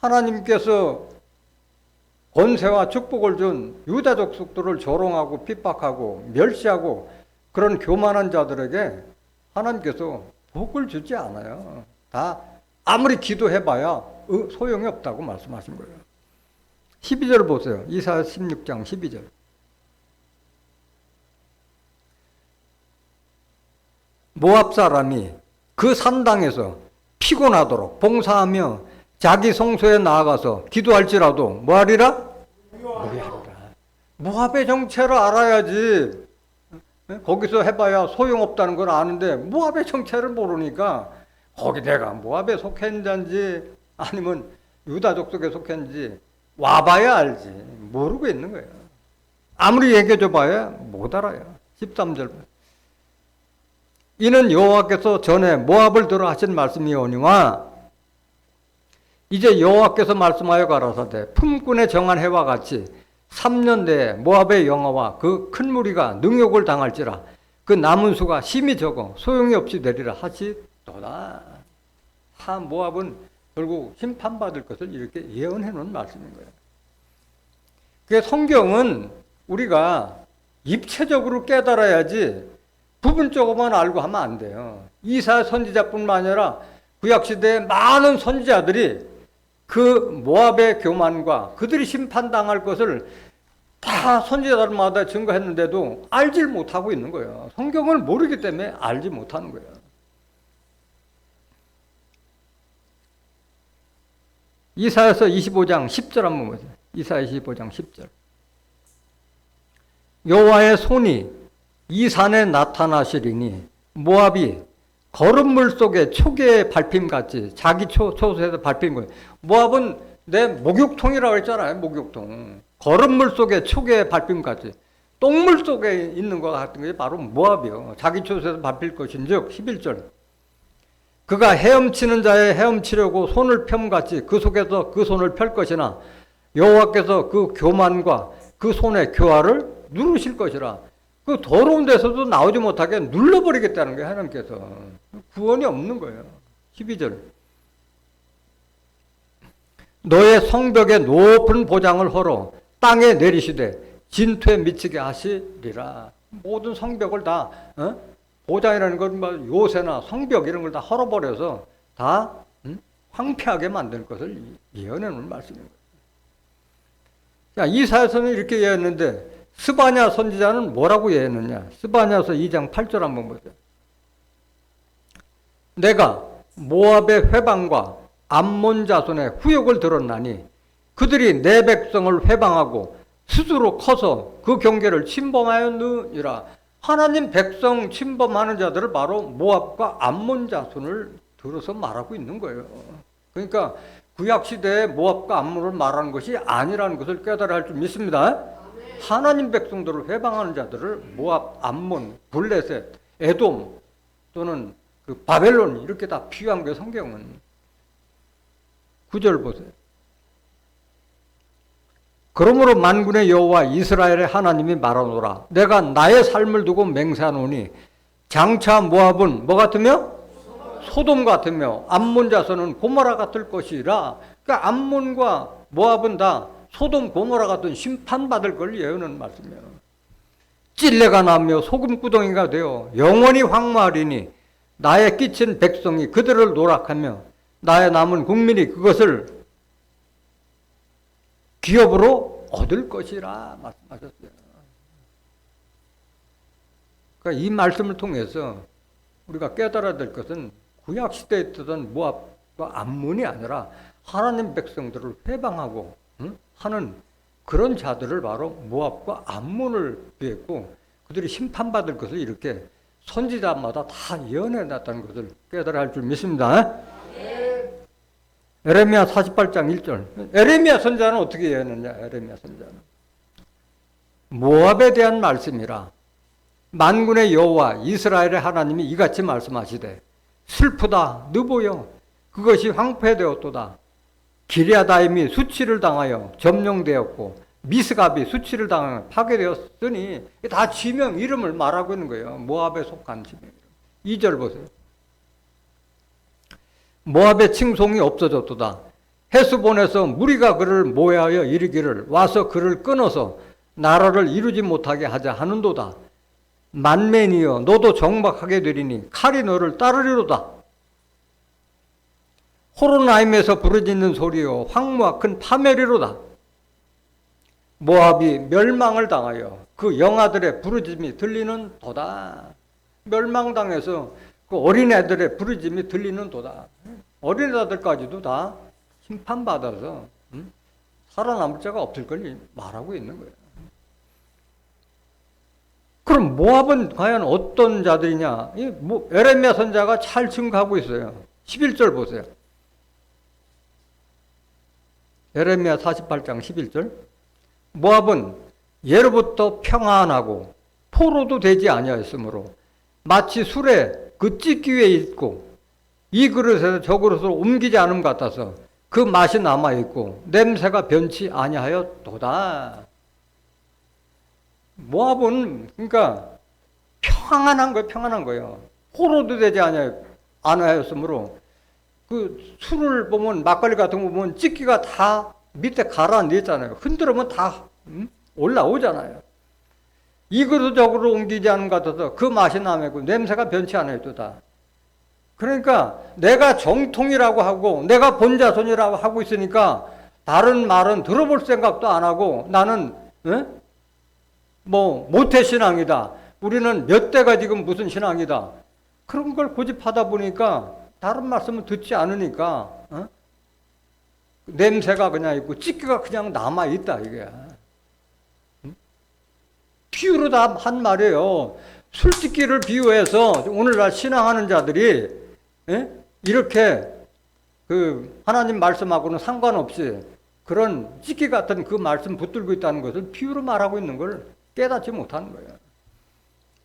하나님께서 권세와 축복을 준 유다족 속들을 조롱하고 핍박하고 멸시하고 그런 교만한 자들에게 하나님께서 복을 주지 않아요. 다 아무리 기도해봐야 소용이 없다고 말씀하신 거예요. 12절 보세요. 이사야 16장 12절. 모압 사람이 그 산당에서 피곤하도록 봉사하며 자기 성소에 나아가서 기도할지라도 뭐하리라? 무리하리라. 모압의 정체를 알아야지. 거기서 해봐야 소용없다는 걸 아는데 모압의 정체를 모르니까 거기 내가 모압에 속했는지 아니면 유다족 속에 속했는지 와봐야 알지. 모르고 있는 거예요. 아무리 얘기해줘봐야 못 알아요. 13절. 이는 여호와께서 전에 모압을 들어 하신 말씀이오니와 이제 여호와께서 말씀하여 가라사대 품꾼의 정한 해와 같이 3년 내에 모압의 영화와 그 큰 무리가 능욕을 당할지라 그 남은 수가 심히 적어 소용이 없이 되리라 하시도다. 모압은 결국 심판받을 것을 이렇게 예언해 놓은 말씀인 거예요. 그게 성경은 우리가 입체적으로 깨달아야지 부분적으로만 알고 하면 안 돼요. 이사야 선지자뿐만 아니라 구약시대의 많은 선지자들이 그 모압의 교만과 그들이 심판당할 것을 다 선지자들마다 증거했는데도 알질 못하고 있는 거예요. 성경을 모르기 때문에 알지 못하는 거예요. 이사야서 25장 10절 한번 보세요. 이사야 25장 10절. 여호와의 손이 이 산에 나타나시리니 모압이 거름물 속에 초계의 밟힘같이 자기 초소에서 밟힌 거예요. 모압은 내 목욕통이라고 했잖아요. 목욕통. 거름물 속에 초계의 밟힘같이 똥물 속에 있는 것 같은 게 바로 모압이요. 자기 초소에서 밟힐 것인즉 11절. 그가 헤엄치는 자의 헤엄치려고 손을 펴같이 그 속에서 그 손을 펼 것이나 여호와께서 그 교만과 그 손의 교화를 누르실 것이라. 그 더러운 데서도 나오지 못하게 눌러버리겠다는 거예요. 하나님께서. 구원이 없는 거예요. 12절. 너의 성벽에 높은 보장을 헐어 땅에 내리시되 진토에 미치게 하시리라. 모든 성벽을 다 보장이라는 건 요새나 성벽 이런 걸 다 헐어버려서 다 황폐하게 만들 것을 예언해 놓은 말씀입니다. 자, 이사야서는 이렇게 예언했는데 스바냐 선지자는 뭐라고 예언했느냐? 스바냐서 2장 8절 한번 보세요. 내가 모압의 회방과 암몬 자손의 후욕을 들었나니 그들이 내 백성을 회방하고 스스로 커서 그 경계를 침범하였느니라. 하나님 백성 침범하는 자들을 바로 모압과 암몬 자손을 들어서 말하고 있는 거예요. 그러니까 구약시대에 모압과 암몬을 말하는 것이 아니라는 것을 깨달아야 할 줄 믿습니다. 하나님 백성들을 회방하는 자들을 모압, 암몬, 블레셋, 에돔 또는 그 바벨론 이렇게 다 비유한 거예요. 성경은. 9절 보세요. 그러므로 만군의 여호와 이스라엘의 하나님이 말하노라. 내가 나의 삶을 두고 맹세하노니 장차 모압은 뭐 같으며? 소돔 같으며 암몬 자손은 고모라 같을 것이라. 그러니까 암몬과 모압은 다 소돔 고모라 같은 심판받을 걸 예언하는 말씀이에요. 찔레가 나며 소금구덩이가 되어 영원히 황무하리니 나의 끼친 백성이 그들을 노락하며 나의 남은 국민이 그것을 기업으로 얻을 것이라 말씀하셨어요. 그러니까 이 말씀을 통해서 우리가 깨달아야 될 것은 구약시대에 있던 모압과 암몬이 아니라 하나님 백성들을 회방하고 하는 그런 자들을 바로 모압과 암몬을 비했고 그들이 심판받을 것을 이렇게 선지자마다 다 예언해놨다는 것을 깨달아야 할 줄 믿습니다. 에레미야 48장 1절. 에레미야 선지자는 어떻게 예언했냐? 에레미야 선지자는 모압에 대한 말씀이라. 만군의 여호와 이스라엘의 하나님이 이같이 말씀하시되 슬프다 느보여 그것이 황폐되었도다. 기럇아임이 수치를 당하여 점령되었고 미스갑이 수치를 당하여 파괴되었으니 다 지명 이름을 말하고 있는 거예요. 모압에 속한 지명 이름. 2절 보세요. 모압의 칭송이 없어졌도다. 헤스본에서 무리가 그를 모여하여 이르기를 와서 그를 끊어서 나라를 이루지 못하게 하자 하는도다. 만맨이여 너도 정박하게 되리니 칼이 너를 따르리로다. 호로나임에서 부르짖는 소리요 황무와 큰 파멸이로다. 모압이 멸망을 당하여 그 영아들의 부르짖음이 들리는 도다. 멸망당해서 그 어린애들의 부르짖음이 들리는 도다. 어린애들까지도 다 심판받아서 살아남을 자가 없을 걸 말하고 있는 거예요. 그럼 모압은 과연 어떤 자들이냐? 에레미야 선자가 잘 증거하고 있어요. 11절 보세요. 에레미야 48장 11절. 모압은 예로부터 평안하고 포로도 되지 아니하였으므로 마치 술에 그 찢기 위에 있고 이 그릇에서 저 그릇으로 옮기지 않음 같아서 그 맛이 남아있고 냄새가 변치 아니하였도다. 모압은 그러니까 평안한 거예요. 평안한 거예요. 포로도 되지 아니하였으므로 그 술을 보면 막걸리 같은 거 보면 찢기가 다 밑에 가라앉았잖아요. 흔들으면 다 올라오잖아요. 이 그릇 저그릇 옮기지 않은 것 같아서 그 맛이 남았고 냄새가 변치 않았도다. 그러니까 내가 정통이라고 하고 내가 본자손이라고 하고 있으니까 다른 말은 들어볼 생각도 안 하고 나는 모태신앙이다. 우리는 몇 대가 지금 무슨 신앙이다. 그런 걸 고집하다 보니까 다른 말씀을 듣지 않으니까 냄새가 그냥 있고 찢기가 그냥 남아있다 이게. 비유로 다 한 말이에요. 술집기를 비유해서 오늘날 신앙하는 자들이 이렇게 그 하나님 말씀하고는 상관없이 그런 찢기 같은 그 말씀 붙들고 있다는 것을 비유로 말하고 있는 걸 깨닫지 못하는 거예요.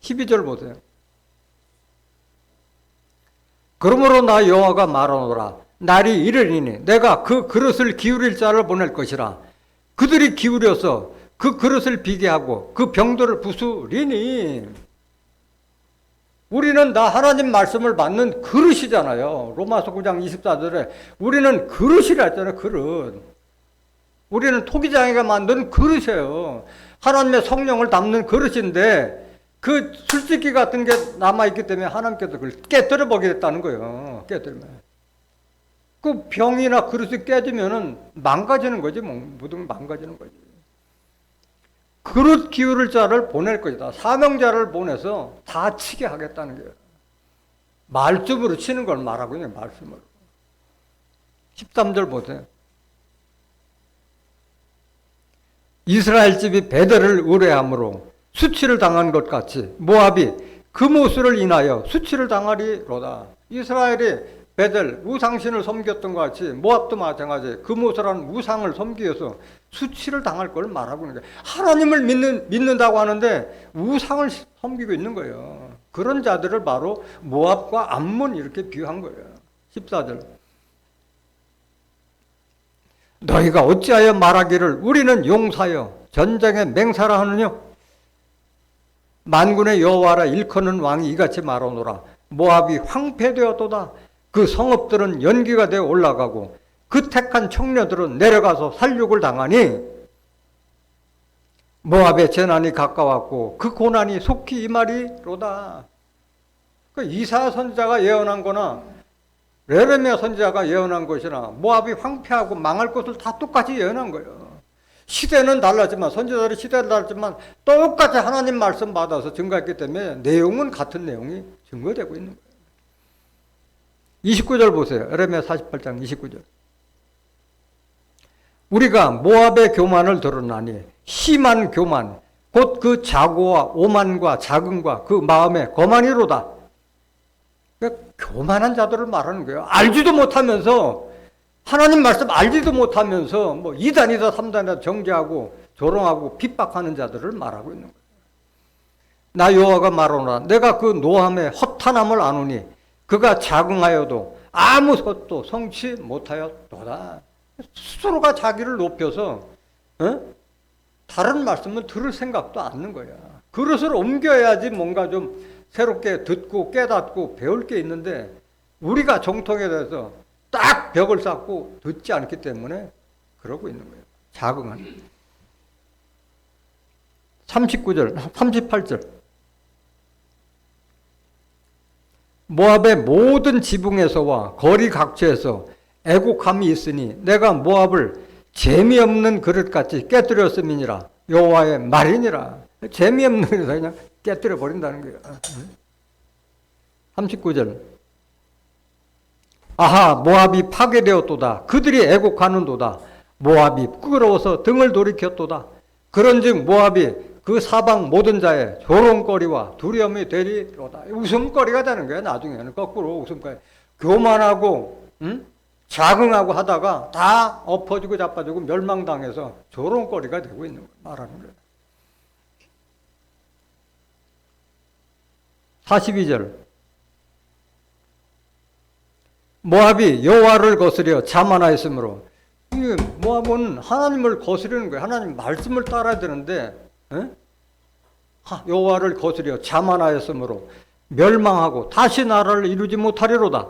12절 보세요. 그러므로 나 여호와가 말하노라. 날이 이르리니 내가 그 그릇을 기울일 자를 보낼 것이라. 그들이 기울여서 그 그릇을 비게 하고 그 병들을 부수리니. 우리는 다 하나님 말씀을 받는 그릇이잖아요. 로마서 9장 24절에 우리는 그릇이라 했잖아요. 그릇. 우리는 토기장이가 만든 그릇이에요. 하나님의 성령을 담는 그릇인데 그 술집기 같은 게 남아있기 때문에 하나님께서 그걸 깨뜨려 보겠다는 거예요. 깨뜨리면. 그 병이나 그릇이 깨지면은 망가지는 거지. 모든 망가지는 거지. 그릇 기울일 자를 보낼 것이다. 사명자를 보내서 다 치게 하겠다는 거예요. 말씀으로 치는 걸 말하고 있는 말씀으로. 13절 보세요. 이스라엘 집이 베델을 의뢰함으로 수치를 당한 것 같이 모압이 금오스를 인하여 수치를 당하리로다. 이스라엘이 베델 우상신을 섬겼던 것 같이 모압도 마찬가지 금오스라는 우상을 섬기어서 수치를 당할 걸 말하고 있는 거예요. 하나님을 믿는다고 하는데 우상을 섬기고 있는 거예요. 그런 자들을 바로 모압과 암몬 이렇게 비유한 거예요. 14절. 너희가 어찌하여 말하기를 우리는 용사여 전쟁에 맹사라 하느냐? 만군의 여호와라 일컫는 왕이 이같이 말하노라. 모압이 황폐되었도다. 그 성읍들은 연기가 되어 올라가고 그 택한 청녀들은 내려가서 살육을 당하니. 모압의 재난이 가까웠고 그 고난이 속히 임하리로다. 그 이사야 선지자가 예언한 거나 예레미야 선지자가 예언한 것이나 모압이 황폐하고 망할 것을 다 똑같이 예언한 거예요. 시대는 달랐지만 선지자들이 시대는 달랐지만 똑같이 하나님 말씀 받아서 증거했기 때문에 내용은 같은 내용이 증거되고 있는 거예요. 29절 보세요. 예레미야 48장 29절. 우리가 모압의 교만을 들었나니 심한 교만 곧 그 자고와 오만과 자긍과 그 마음의 거만이로다. 그러니까 교만한 자들을 말하는 거예요. 알지도 못하면서 하나님 말씀 알지도 못하면서 뭐 2단이다 3단이다 정죄하고 조롱하고 핍박하는 자들을 말하고 있는 거예요. 나 여호와가 말하노라 내가 그 노함의 허탄함을 아노니 그가 자긍하여도 아무 것도 성취 못하였도다. 스스로가 자기를 높여서 다른 말씀은 들을 생각도 않는 거야. 그릇을 옮겨야지 뭔가 좀 새롭게 듣고 깨닫고 배울 게 있는데 우리가 정통에 대해서 딱 벽을 쌓고 듣지 않기 때문에 그러고 있는 거예요. 자긍하는. 39절, 38절. 모압의 모든 지붕에서와 거리 각처에서 애곡함이 있으니 내가 모압을 재미없는 그릇같이 깨뜨렸음이니라. 여호와의 말이니라. 재미없는 그릇 그냥 깨뜨려 버린다는 거예요. 39절. 아하 모압이 파괴되었도다. 그들이 애곡하는도다. 모압이 부끄러워서 등을 돌이켰도다. 그런즉 모압이 그 사방 모든 자의 조롱거리와 두려움이 되리로다. 웃음거리가 되는 거예요. 나중에는 거꾸로 웃음거리. 교만하고 자긍하고 하다가 다 엎어지고 자빠지고 멸망당해서 조롱거리가 되고 있는 거예요. 말하는 거예요. 42절. 모압이 여호와를 거스려 자만하였으므로 모압은 하나님을 거스르는 거예요. 하나님 말씀을 따라야 되는데 여호와를 거스려 자만하였으므로 멸망하고 다시 나라를 이루지 못하리로다.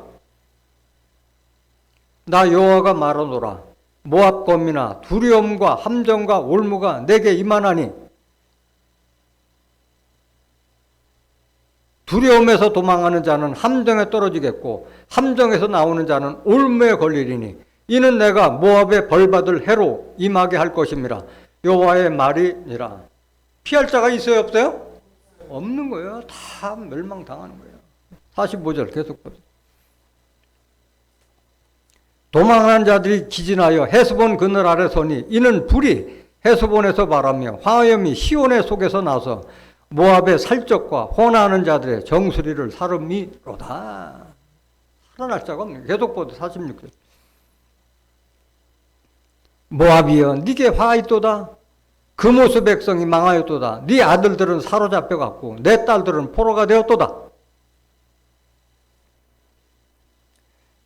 나 여호와가 말하노라 모압 검이나 두려움과 함정과 올무가 내게 임하나니 두려움에서 도망하는 자는 함정에 떨어지겠고 함정에서 나오는 자는 올무에 걸리리니 이는 내가 모압에 벌받을 해로 임하게 할 것임이라. 여호와의 말이니라. 피할 자가 있어요 없어요? 없는 거예요. 다 멸망당하는 거예요. 45절 계속 보세요. 도망하는 자들이 기진하여 헤스본 그늘 아래 서니 이는 불이 헤스본에서 발하며 화염이 시온의 속에서 나서 모압의 살적과 혼하는 자들의 정수리를 사름이로다. 살아날 자가 없는 거예요. 계속 보세요. 46절. 모압이여 네게 화 있도다. 그모스 백성이 망하였도다. 네 아들들은 사로잡혀갔고 내 딸들은 포로가 되었도다.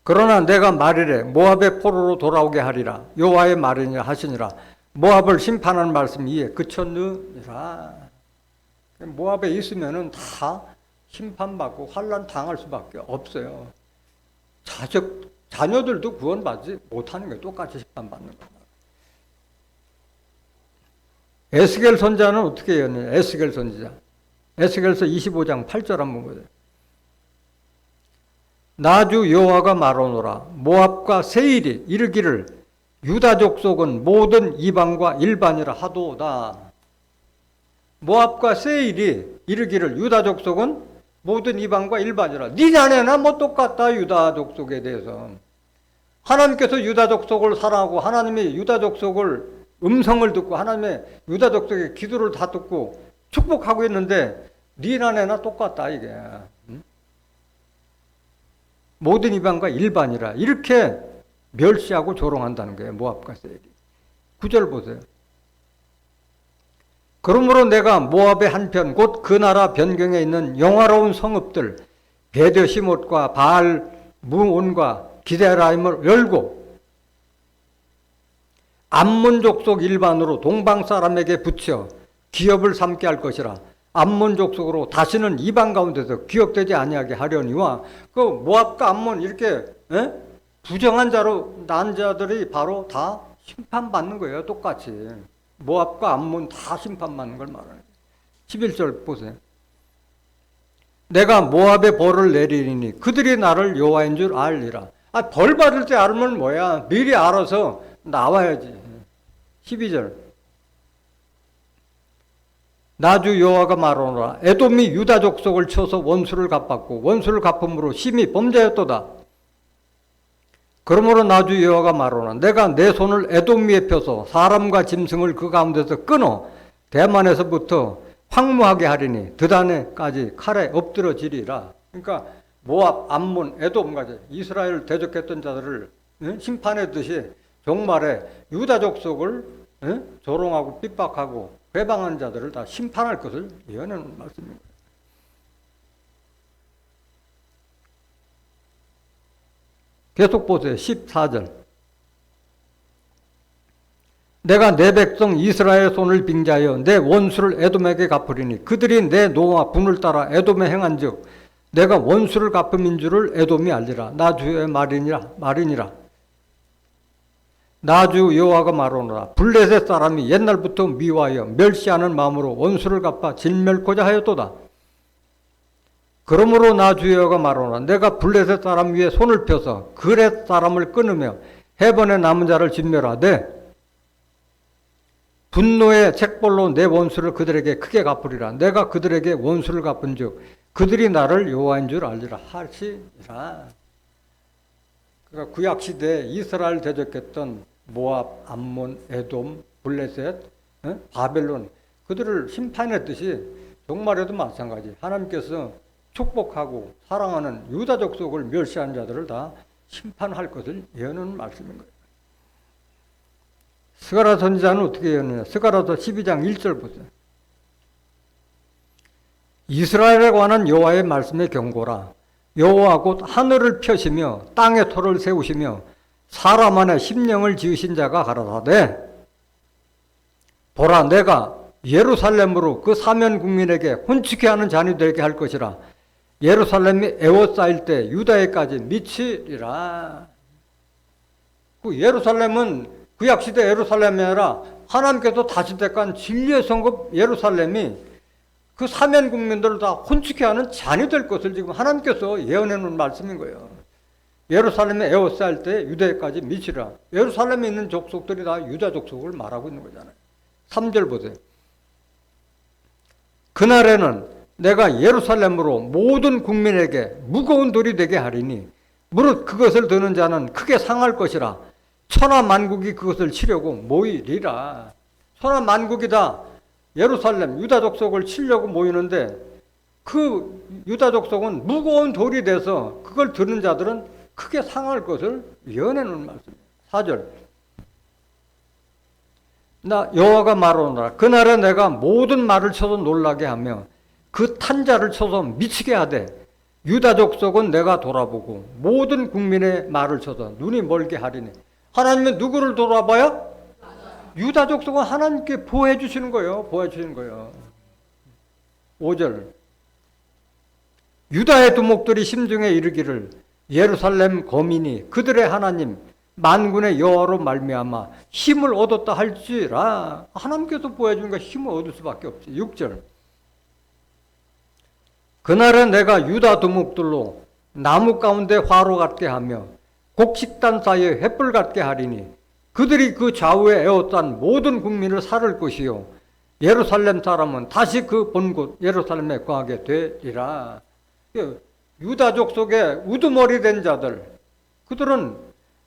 그러나 내가 말이래 모압의 포로로 돌아오게 하리라. 여호와의 말이니라 하시니라. 모압을 심판하는 말씀 이에 그쳤느니라. 모압에 있으면은 다 심판받고 환난 당할 수밖에 없어요. 자녀들도 구원받지 못하는 게 똑같이 심판받는 거예요. 에스겔 선지자는 어떻게 했느냐? 에스겔 선지자. 에스겔서 25장 8절 한번 보세요. 나주 여호와가 말하노라 모압과 세일이 이르기를 유다 족속은 모든 이방과 일반이라 하도다. 모압과 세일이 이르기를 유다 족속은 모든 이방과 일반이라. 네 자네나 뭐 똑같다. 유다 족속에 대해서 하나님께서 유다 족속을 사랑하고 하나님이 유다 족속을 음성을 듣고 하나님의 유다 족속의 기도를 다 듣고 축복하고 있는데 네 자네나 똑같다 이게. 모든 이방과 일반이라 이렇게 멸시하고 조롱한다는 거예요. 모압과 세일이. 9절 보세요. 그러므로 내가 모압의 한편 곧 그 나라 변경에 있는 영화로운 성읍들 베드시못과 바알 무온과 기데라임을 열고 암몬 족속 일반으로 동방 사람에게 붙여 기업을 삼게 할 것이라. 암몬 족속으로 다시는 이방 가운데서 기억되지 아니하게 하려니와 그 모압과 암몬 이렇게 부정한 자로 난 자들이 바로 다 심판받는 거예요. 똑같이. 모압과 암몬 다 심판받는 걸 말하는 거예요. 11절 보세요. 내가 모압에 벌을 내리리니 그들이 나를 여호와인 줄 알리라. 벌 받을 때 알면 뭐야? 미리 알아서 나와야지. 12절. 나주 여호와가 말하노라. 에돔이 유다 족속을 쳐서 원수를 갚았고 원수를 갚음으로 심히 범죄였도다. 그러므로 나주 여호와가 말하노라. 내가 내 손을 에돔 위에 펴서 사람과 짐승을 그 가운데서 끊어 대만에서부터 황무하게 하리니 드단에까지 칼에 엎드러지리라. 그러니까 모압, 암몬, 에돔까지 이스라엘 대적했던 자들을 심판했듯이 종말에 유다 족속을 조롱하고 핍박하고 배방한 자들을 다 심판할 것을 예언하는 말씀입니다. 계속 보세요. 14절. 내가 내 백성 이스라엘의 손을 빙자하여 내 원수를 에돔에게 갚으리니 그들이 내 노와 분을 따라 에돔에 행한즉 내가 원수를 갚음인 줄을 에돔이 알리라. 나 주의 말이니라. 나 주 여호와가 말하노라. 블레셋 사람이 옛날부터 미워하여 멸시하는 마음으로 원수를 갚아 진멸코자 하였도다. 그러므로 나 주 여호와가 말하노라. 내가 블레셋 사람 위에 손을 펴서 그렛 사람을 끊으며 헤번의 남은 자를 진멸하되 분노의 책벌로 내 원수를 그들에게 크게 갚으리라. 내가 그들에게 원수를 갚은즉 그들이 나를 여호와인 줄 알리라 하시니라. 그러니까 구약 시대에 이스라엘 대적했던 모압, 암몬, 에돔, 블레셋, 바벨론 그들을 심판했듯이 종말에도 마찬가지. 하나님께서 축복하고 사랑하는 유다 족속을 멸시한 자들을 다 심판할 것을 예언하는 말씀인 거예요. 스가랴 선지자는 어떻게 예언하냐? 스가랴서 12장 1절 보세요. 이스라엘에 관한 여호와의 말씀의 경고라. 여호와 곧 하늘을 펴시며 땅에 터를 세우시며 사람 안에 심령을 지으신 자가 가라사대 보라 내가 예루살렘으로 그 사면 국민에게 혼축케 하는 잔이 되게 할 것이라. 예루살렘이 에워싸일 때 유다에까지 미치리라. 그 예루살렘은 구약시대 예루살렘이 아니라 하나님께서 다시 택한 진리의 성읍 예루살렘이 그 사면 국민들을 다 혼축케 하는 잔이 될 것을 지금 하나님께서 예언해 놓은 말씀인 거예요. 예루살렘에 에워싸일 때 유다에까지 미치라. 예루살렘에 있는 족속들이 다 유다 족속을 말하고 있는 거잖아요. 3절 보세요. 그날에는 내가 예루살렘으로 모든 국민에게 무거운 돌이 되게 하리니 무릇 그것을 드는 자는 크게 상할 것이라. 천하 만국이 그것을 치려고 모이리라. 천하 만국이 다 예루살렘 유다 족속을 치려고 모이는데 그 유다 족속은 무거운 돌이 돼서 그걸 드는 자들은 크게 상할 것을 예언해 놓은 말씀입니다. 4절. 나 여호와가 말하노라. 그날에 내가 모든 말을 쳐서 놀라게 하며 그 탄자를 쳐서 미치게 하되 유다 족속은 내가 돌아보고 모든 국민의 말을 쳐서 눈이 멀게 하리니. 하나님은 누구를 돌아봐요? 유다 족속은 하나님께 보호해 주시는 거예요. 보호해 주시는 거예요. 5절. 유다의 두목들이 심중에 이르기를 예루살렘 거민이 그들의 하나님 만군의 여호와로 말미암아 힘을 얻었다 할지라. 하나님께서 보여주니까 힘을 얻을 수밖에 없지. 6절. 그날에 내가 유다 두목들로 나무 가운데 화로 같게 하며 곡식단 사이에 횃불 같게 하리니 그들이 그 좌우에 에워싼 모든 국민을 살을 것이요 예루살렘 사람은 다시 그 본곳 예루살렘에 거하게 되리라. 유다족 속에 우두머리 된 자들, 그들은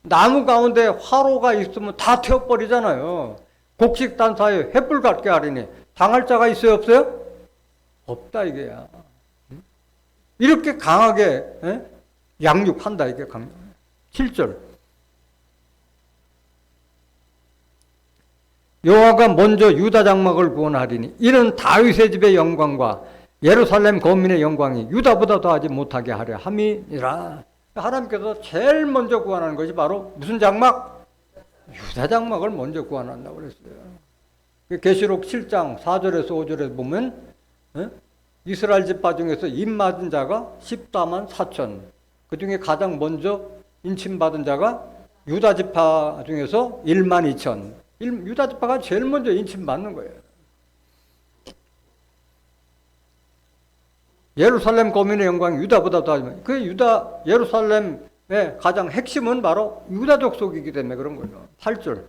나무 가운데 화로가 있으면 다 태워버리잖아요. 곡식단 사이에 횃불 같게 하리니 당할 자가 있어요, 없어요? 없다 이게야. 이렇게 강하게 양육한다 이게 강력. 7절. 여호와가 먼저 유다 장막을 구원하리니 이는 다윗의 집의 영광과 예루살렘 거민의 영광이 유다보다 더하지 못하게 하려 함이니라. 하나님께서 제일 먼저 구원하는 것이 바로 무슨 장막? 유다 장막을 먼저 구원한다고 그랬어요. 계시록 7장 4절에서 5절에 보면 이스라엘 지파 중에서 입 맞은 자가 14만 4천, 그 중에 가장 먼저 인침받은 자가 유다 지파 중에서 1만 2천. 유다 지파가 제일 먼저 인침받는 거예요. 예루살렘 거민의 영광이 유다보다 더하지만 그 유다 예루살렘의 가장 핵심은 바로 유다 족속이기 때문에 그런 거예요. 8절.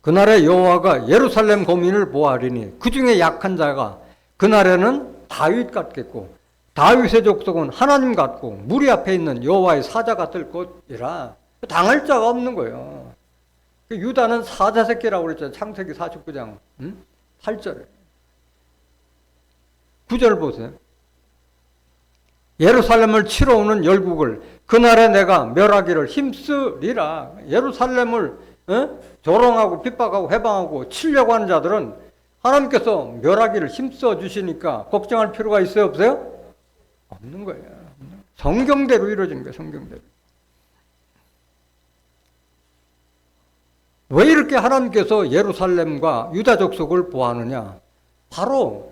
그날에 여호와가 예루살렘 거민을 보호하리니 그 중에 약한 자가 그날에는 다윗 같겠고 다윗의 족속은 하나님 같고 무리 앞에 있는 여호와의 사자 같을 것이라. 당할 자가 없는 거예요. 유다는 사자 새끼라고 그랬잖아요. 창세기 49장 8절에. 9절 보세요. 예루살렘을 치러 오는 열국을 그날에 내가 멸하기를 힘쓰리라. 예루살렘을 조롱하고 핍박하고 해방하고 치려고 하는 자들은 하나님께서 멸하기를 힘써 주시니까 걱정할 필요가 있어요? 없어요? 없는 거예요. 성경대로 이루어지는 거예요. 성경대로. 왜 이렇게 하나님께서 예루살렘과 유다 족속을 보호하느냐? 바로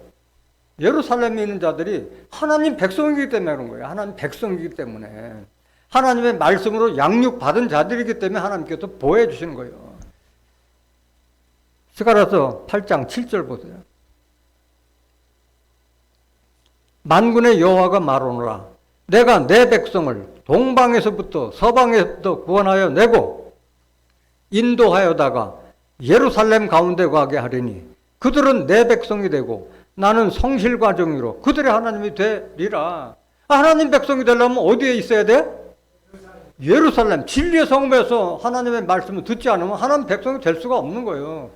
예루살렘에 있는 자들이 하나님 백성이기 때문에 그런 거예요. 하나님 백성이기 때문에. 하나님의 말씀으로 양육받은 자들이기 때문에 하나님께서 보호해 주시는 거예요. 스가랴서 8장 7절 보세요. 만군의 여호와가 말하노라. 내가 내 백성을 동방에서부터 서방에서부터 구원하여 내고 인도하여다가 예루살렘 가운데 가게 하리니 그들은 내 백성이 되고 나는 성실과 정의로 그들의 하나님이 되리라. 하나님 백성이 되려면 어디에 있어야 돼? 예루살렘 진리의 성읍에서 하나님의 말씀을 듣지 않으면 하나님 백성이 될 수가 없는 거예요.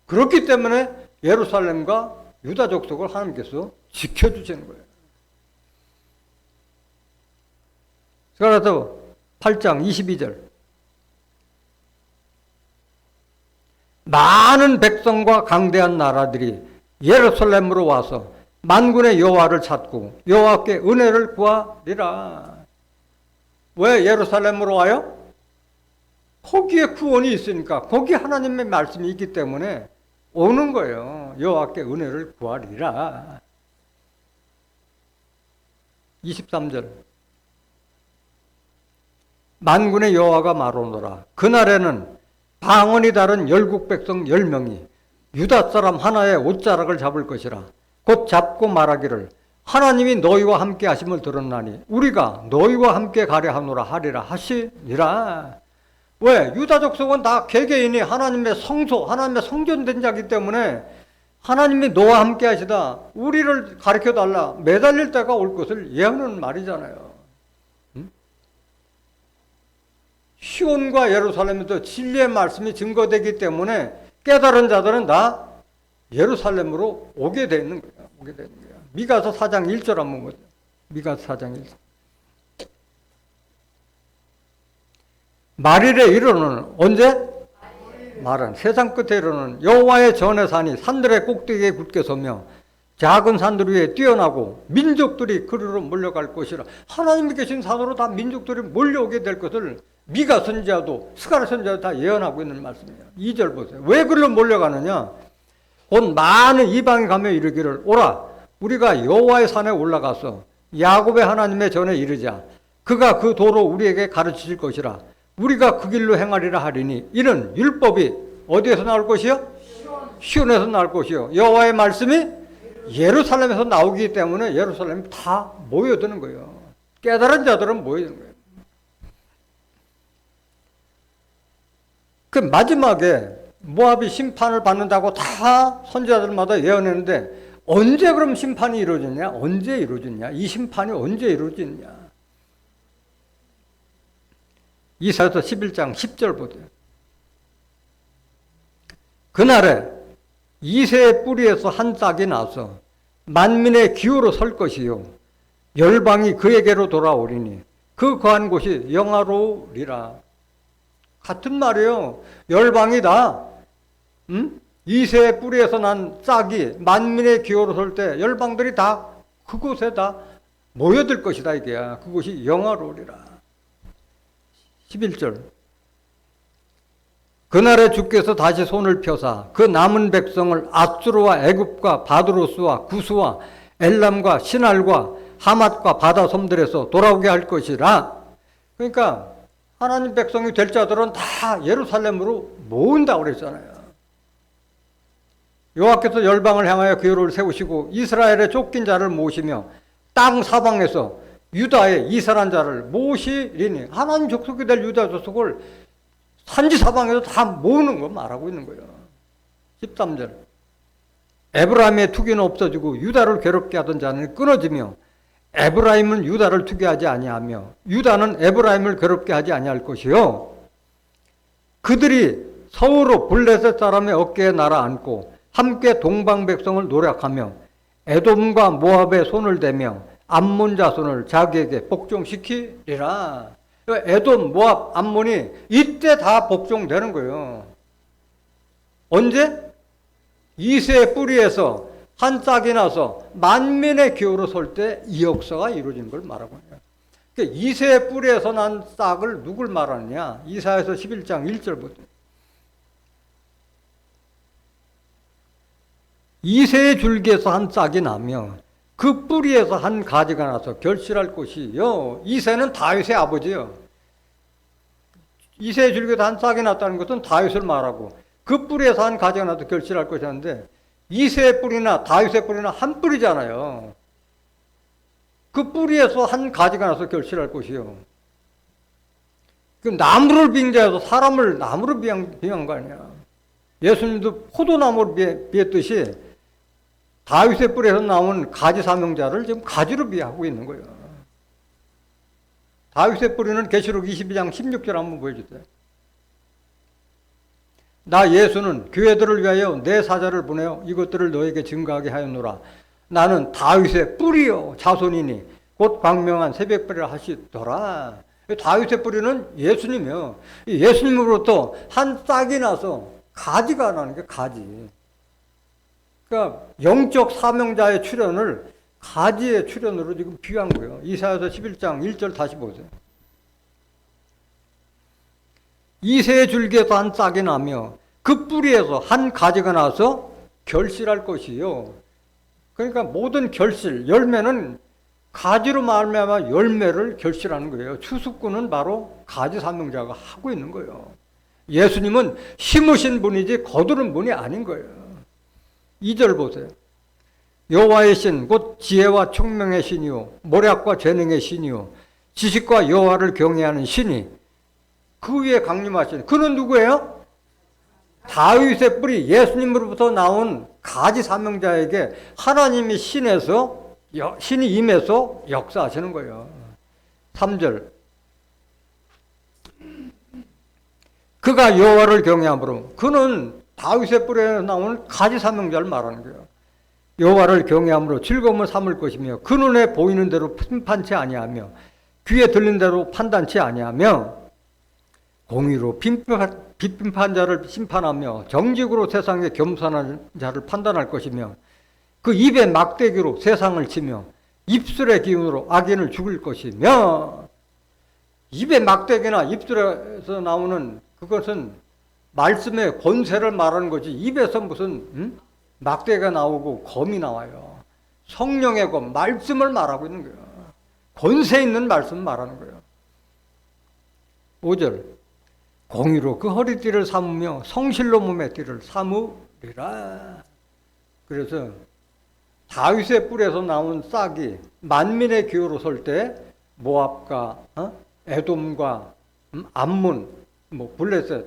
그렇기 때문에 예루살렘과 유다 족속을 하나님께서 지켜주시는 거예요. 그래서 8장 22절. 많은 백성과 강대한 나라들이 예루살렘으로 와서 만군의 여호와를 찾고 여호와께 은혜를 구하리라. 왜 예루살렘으로 와요? 거기에 구원이 있으니까, 거기 하나님의 말씀이 있기 때문에 오는 거예요. 여호와께 은혜를 구하리라. 23절. 만군의 여호와가 말하노라. 그날에는 방언이 다른 열국 백성 10명이 유다 사람 하나의 옷자락을 잡을 것이라. 곧 잡고 말하기를 하나님이 너희와 함께 하심을 들었나니 우리가 너희와 함께 가려 하노라 하리라 하시니라. 왜? 유다 족속은 다 개개인이 하나님의 성소, 하나님의 성전된 자이기 때문에 하나님이 너와 함께 하시다 우리를 가르쳐달라, 매달릴 때가 올 것을 예언하는 말이잖아요. 시온과 예루살렘에서 진리의 말씀이 증거되기 때문에 깨달은 자들은 다 예루살렘으로 오게 되는 거예요. 오게 되는 거예요. 미가서 4장 1절 한번 보세요. 미가서 4장 1절. 말일에 이르는 언제? 말은 세상 끝에 이르는 여호와의 전의 산이 산들의 꼭대기에 굳게 서며 작은 산들 위에 뛰어나고 민족들이 그리로 몰려갈 것이라. 하나님이 계신 산으로 다 민족들이 몰려오게 될 것을 미가 선지자도 스가랴 선지자도 다 예언하고 있는 말씀이에요. 2절 보세요. 왜 그리로 몰려가느냐? 곧 많은 이방에 가며 이르기를 오라 우리가 여호와의 산에 올라가서 야곱의 하나님의 전에 이르자. 그가 그 도로 우리에게 가르치실 것이라. 우리가 그 길로 행하리라 하리니 이는 율법이 어디에서 나올 것이요? 시온에서 나올 것이요. 여호와의 말씀이 예루살렘에서 나오기 때문에 예루살렘이 다 모여드는 거예요. 깨달은 자들은 모여드는 거예요. 그 마지막에 모압이 심판을 받는다고 다 선지자들마다 예언했는데 언제 그럼 심판이 이루어졌냐? 언제 이루어졌냐? 이 심판이 언제 이루어졌냐? 이사야서 11장 10절 보세요. 그날에 이새의 뿌리에서 한 싹이 나서 만민의 기후로 설 것이요 열방이 그에게로 돌아오리니 그 거한 곳이 영화로우리라. 같은 말이에요. 열방이 다 이새의 뿌리에서 난 싹이 만민의 기호로 설 때 열방들이 다 그곳에 다 모여들 것이다. 이게 그곳이 영화로우리라. 11절. 그날에 주께서 다시 손을 펴사 그 남은 백성을 아수르와 애굽과 바드로스와 구스와 엘람과 시날과 하맛과 바다 섬들에서 돌아오게 할 것이라. 그러니까 하나님 백성이 될 자들은 다 예루살렘으로 모은다고 그랬잖아요. 여호와께서 열방을 향하여 기호를 세우시고 이스라엘의 쫓긴 자를 모시며 땅 사방에서 유다의 이스라엘 자를 모시리니, 하나님 족속이 될 유다 족속을 산지 사방에서 다 모으는 거 말하고 있는 거예요. 13절. 에브라임의 투기는 없어지고 유다를 괴롭게 하던 자는 끊어지며 에브라임은 유다를 투기하지 아니하며 유다는 에브라임을 괴롭게 하지 아니할 것이요, 그들이 서으로 블레셋 사람의 어깨에 날아앉고 함께 동방 백성을 노력하며 에돔과 모압의 손을 대며 암몬 자손을 자기에게 복종시키리라. 에돔, 모압, 암몬이 이때 다 복종되는 거예요. 언제? 이새의 뿌리에서 한 싹이 나서 만민의 기호로 설 때 이 역사가 이루어진 걸 말하고 있어요. 그러니까 이새의 뿌리에서 난 싹을 누굴 말하느냐? 이사야서 11장 1절부터. 이새의 줄기에서 한 싹이 나며 그 뿌리에서 한 가지가 나서 결실할 것이요. 이새는 다윗의 아버지요. 이새의 줄기에서 한 싹이 났다는 것은 다윗을 말하고 그 뿌리에서 한 가지가 나서 결실할 것이었는데, 이새의 뿌리나 다윗의 뿌리나 한 뿌리잖아요. 그 뿌리에서 한 가지가 나서 결실할 것이요. 그 나무를 빙자해서 사람을 나무로 비한 거 아니야. 예수님도 포도나무를 비했듯이 다윗의 뿌리에서 나온 가지 사명자를 지금 가지로 비하고 있는 거예요. 다윗의 뿌리는 계시록 22장 16절 한번 보여주세요. 나 예수는 교회들을 위하여 내 사자를 보내어 이것들을 너에게 증거하게 하였노라. 나는 다윗의 뿌리요 자손이니 곧 광명한 새벽별이라 하시더라. 다윗의 뿌리는 예수님이요. 예수님으로부터 한 싹이 나서 가지가 나는 게 가지. 그러니까 영적 사명자의 출현을 가지의 출현으로 지금 비유한 거예요. 이사야서 11장 1절 다시 보세요. 이새의 줄기에서 한 싹이 나며 그 뿌리에서 한 가지가 나서 결실할 것이요. 그러니까 모든 결실, 열매는 가지로 말미암아 열매를 결실하는 거예요. 추수꾼은 바로 가지 사명자가 하고 있는 거예요. 예수님은 심으신 분이지 거두는 분이 아닌 거예요. 2절 보세요. 여호와의 신 곧 지혜와 총명의 신이요 모략과 재능의 신이요 지식과 여호와를 경외하는 신이 그 위에 강림하신, 그는 누구예요? 다윗의 뿌리 예수님으로부터 나온 가지 사명자에게 하나님이 신이 임해서 역사하시는 거예요. 3절. 그가 여호와를 경외함으로, 그는 다윗의 뿌리에 나온 가지 사명자를 말하는 거예요. 여호와를 경외함으로 즐거움을 삼을 것이며 그 눈에 보이는 대로 심판치 아니하며 귀에 들린 대로 판단치 아니하며 공의로 비판한 자를 심판하며 정직으로 세상에 겸손한 자를 판단할 것이며 그 입에 막대기로 세상을 치며 입술의 기운으로 악인을 죽일 것이며, 입에 막대기나 입술에서 나오는 그것은 말씀의 권세를 말하는 거지, 입에서 무슨 막대기가 나오고 검이 나와요. 성령의 검, 말씀을 말하고 있는 거예요. 권세 있는 말씀을 말하는 거예요. 5절. 공의로 그 허리띠를 삼으며 성실로 몸의 띠를 삼으리라. 그래서 다윗의 뿔에서 나온 싹이 만민의 기호로 설 때 모압과 에돔과 암몬, 블레셋,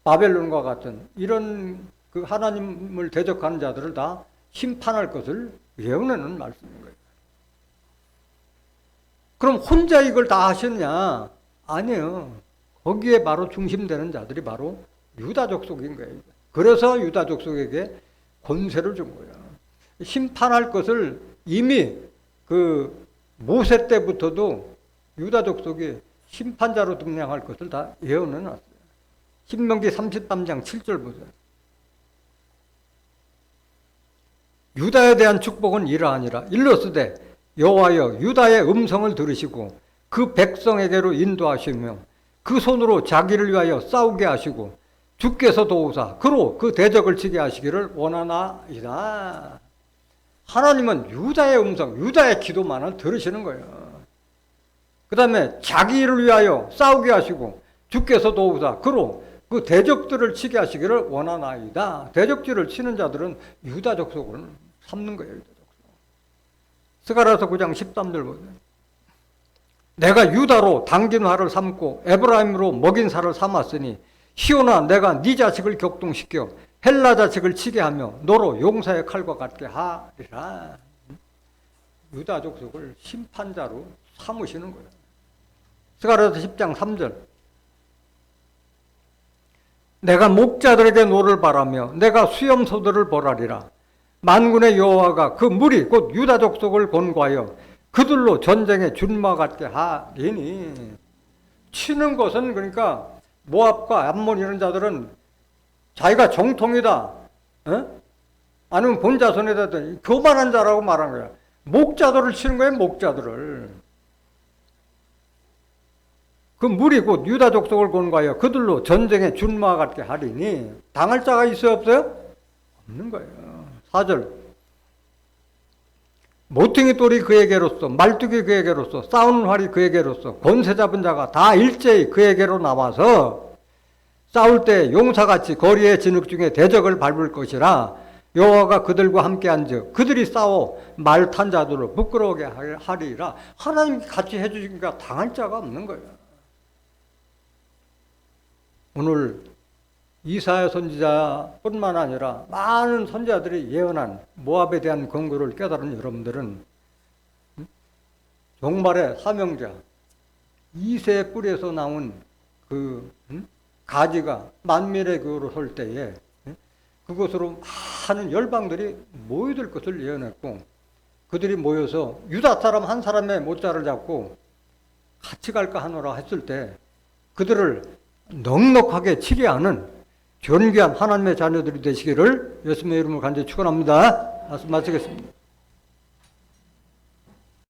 바벨론과 같은 이런 그 하나님을 대적하는 자들을 다 심판할 것을 예언하는 말씀인 거예요. 그럼 혼자 이걸 다 하셨냐? 아니에요. 거기에 바로 중심되는 자들이 바로 유다 족속인 거예요. 그래서 유다 족속에게 권세를 준 거예요. 심판할 것을 이미 그 모세 때부터도 유다 족속이 심판자로 등장할 것을 다 예언해 놨어요. 신명기 33장 7절 보세요. 유다에 대한 축복은 이러하니라. 일러스되 여호와여 유다의 음성을 들으시고 그 백성에게로 인도하시며 그 손으로 자기를 위하여 싸우게 하시고 주께서 도우사 그로 그 대적을 치게 하시기를 원하나이다. 하나님은 유다의 음성, 유다의 기도만을 들으시는 거예요. 그 다음에 자기를 위하여 싸우게 하시고 주께서 도우사 그로 그 대적들을 치게 하시기를 원하나이다. 대적질을 치는 자들은 유다 족속을 삼는 거예요. 유다 족속. 스가랴서 9장 13절 보세요. 내가 유다로 당긴 활을 삼고 에브라임으로 먹인 살을 삼았으니 시온아 내가 네 자식을 격동시켜 헬라 자식을 치게 하며 너로 용사의 칼과 같게 하리라. 유다 족속을 심판자로 삼으시는 거예요. 스가랴서 10장 3절. 내가 목자들에게 노를 바라며 내가 수염소들을 벌하리라. 만군의 여호와가 그 무리 곧 유다 족속을 권고하여 그들로 전쟁에 준마 같게 하리니. 치는 것은 그러니까 모압과 암몬 이런 자들은 자기가 정통이다, 아니면 본자손이다, 교만한 자라고 말한 거야. 목자들을 치는 거예요. 목자들을. 그 무리 곧 유다 족속을 권고하여 그들로 전쟁에 준마 같게 하리니. 당할 자가 있어요 없어요? 없는 거예요. 4절. 모퉁이 돌이 그에게로서 말뚝이 그에게로서 싸우는 활이 그에게로서 권세 잡은 자가 다 일제히 그에게로 나와서 싸울 때 용사같이 거리의 진흙 중에 대적을 밟을 것이라. 여호와가 그들과 함께 앉아 그들이 싸워 말 탄 자들을 부끄러우게 하리라. 하나님이 같이 해주시니까 당할 자가 없는 거예요. 오늘 이사야 선지자뿐만 아니라 많은 선지자들이 예언한 모압에 대한 권고를 깨달은 여러분들은 종말의 사명자 이새의 뿌리에서 나온 그 가지가 만민의 교로 설 때에 그것으로 많은 열방들이 모여들 것을 예언했고, 그들이 모여서 유다 사람 한 사람의 모자를 잡고 같이 갈까 하노라 했을 때 그들을 넉넉하게 치게 하는 존귀한 하나님의 자녀들이 되시기를 예수님의 이름으로 간절히 축원합니다. 말씀 마치겠습니다.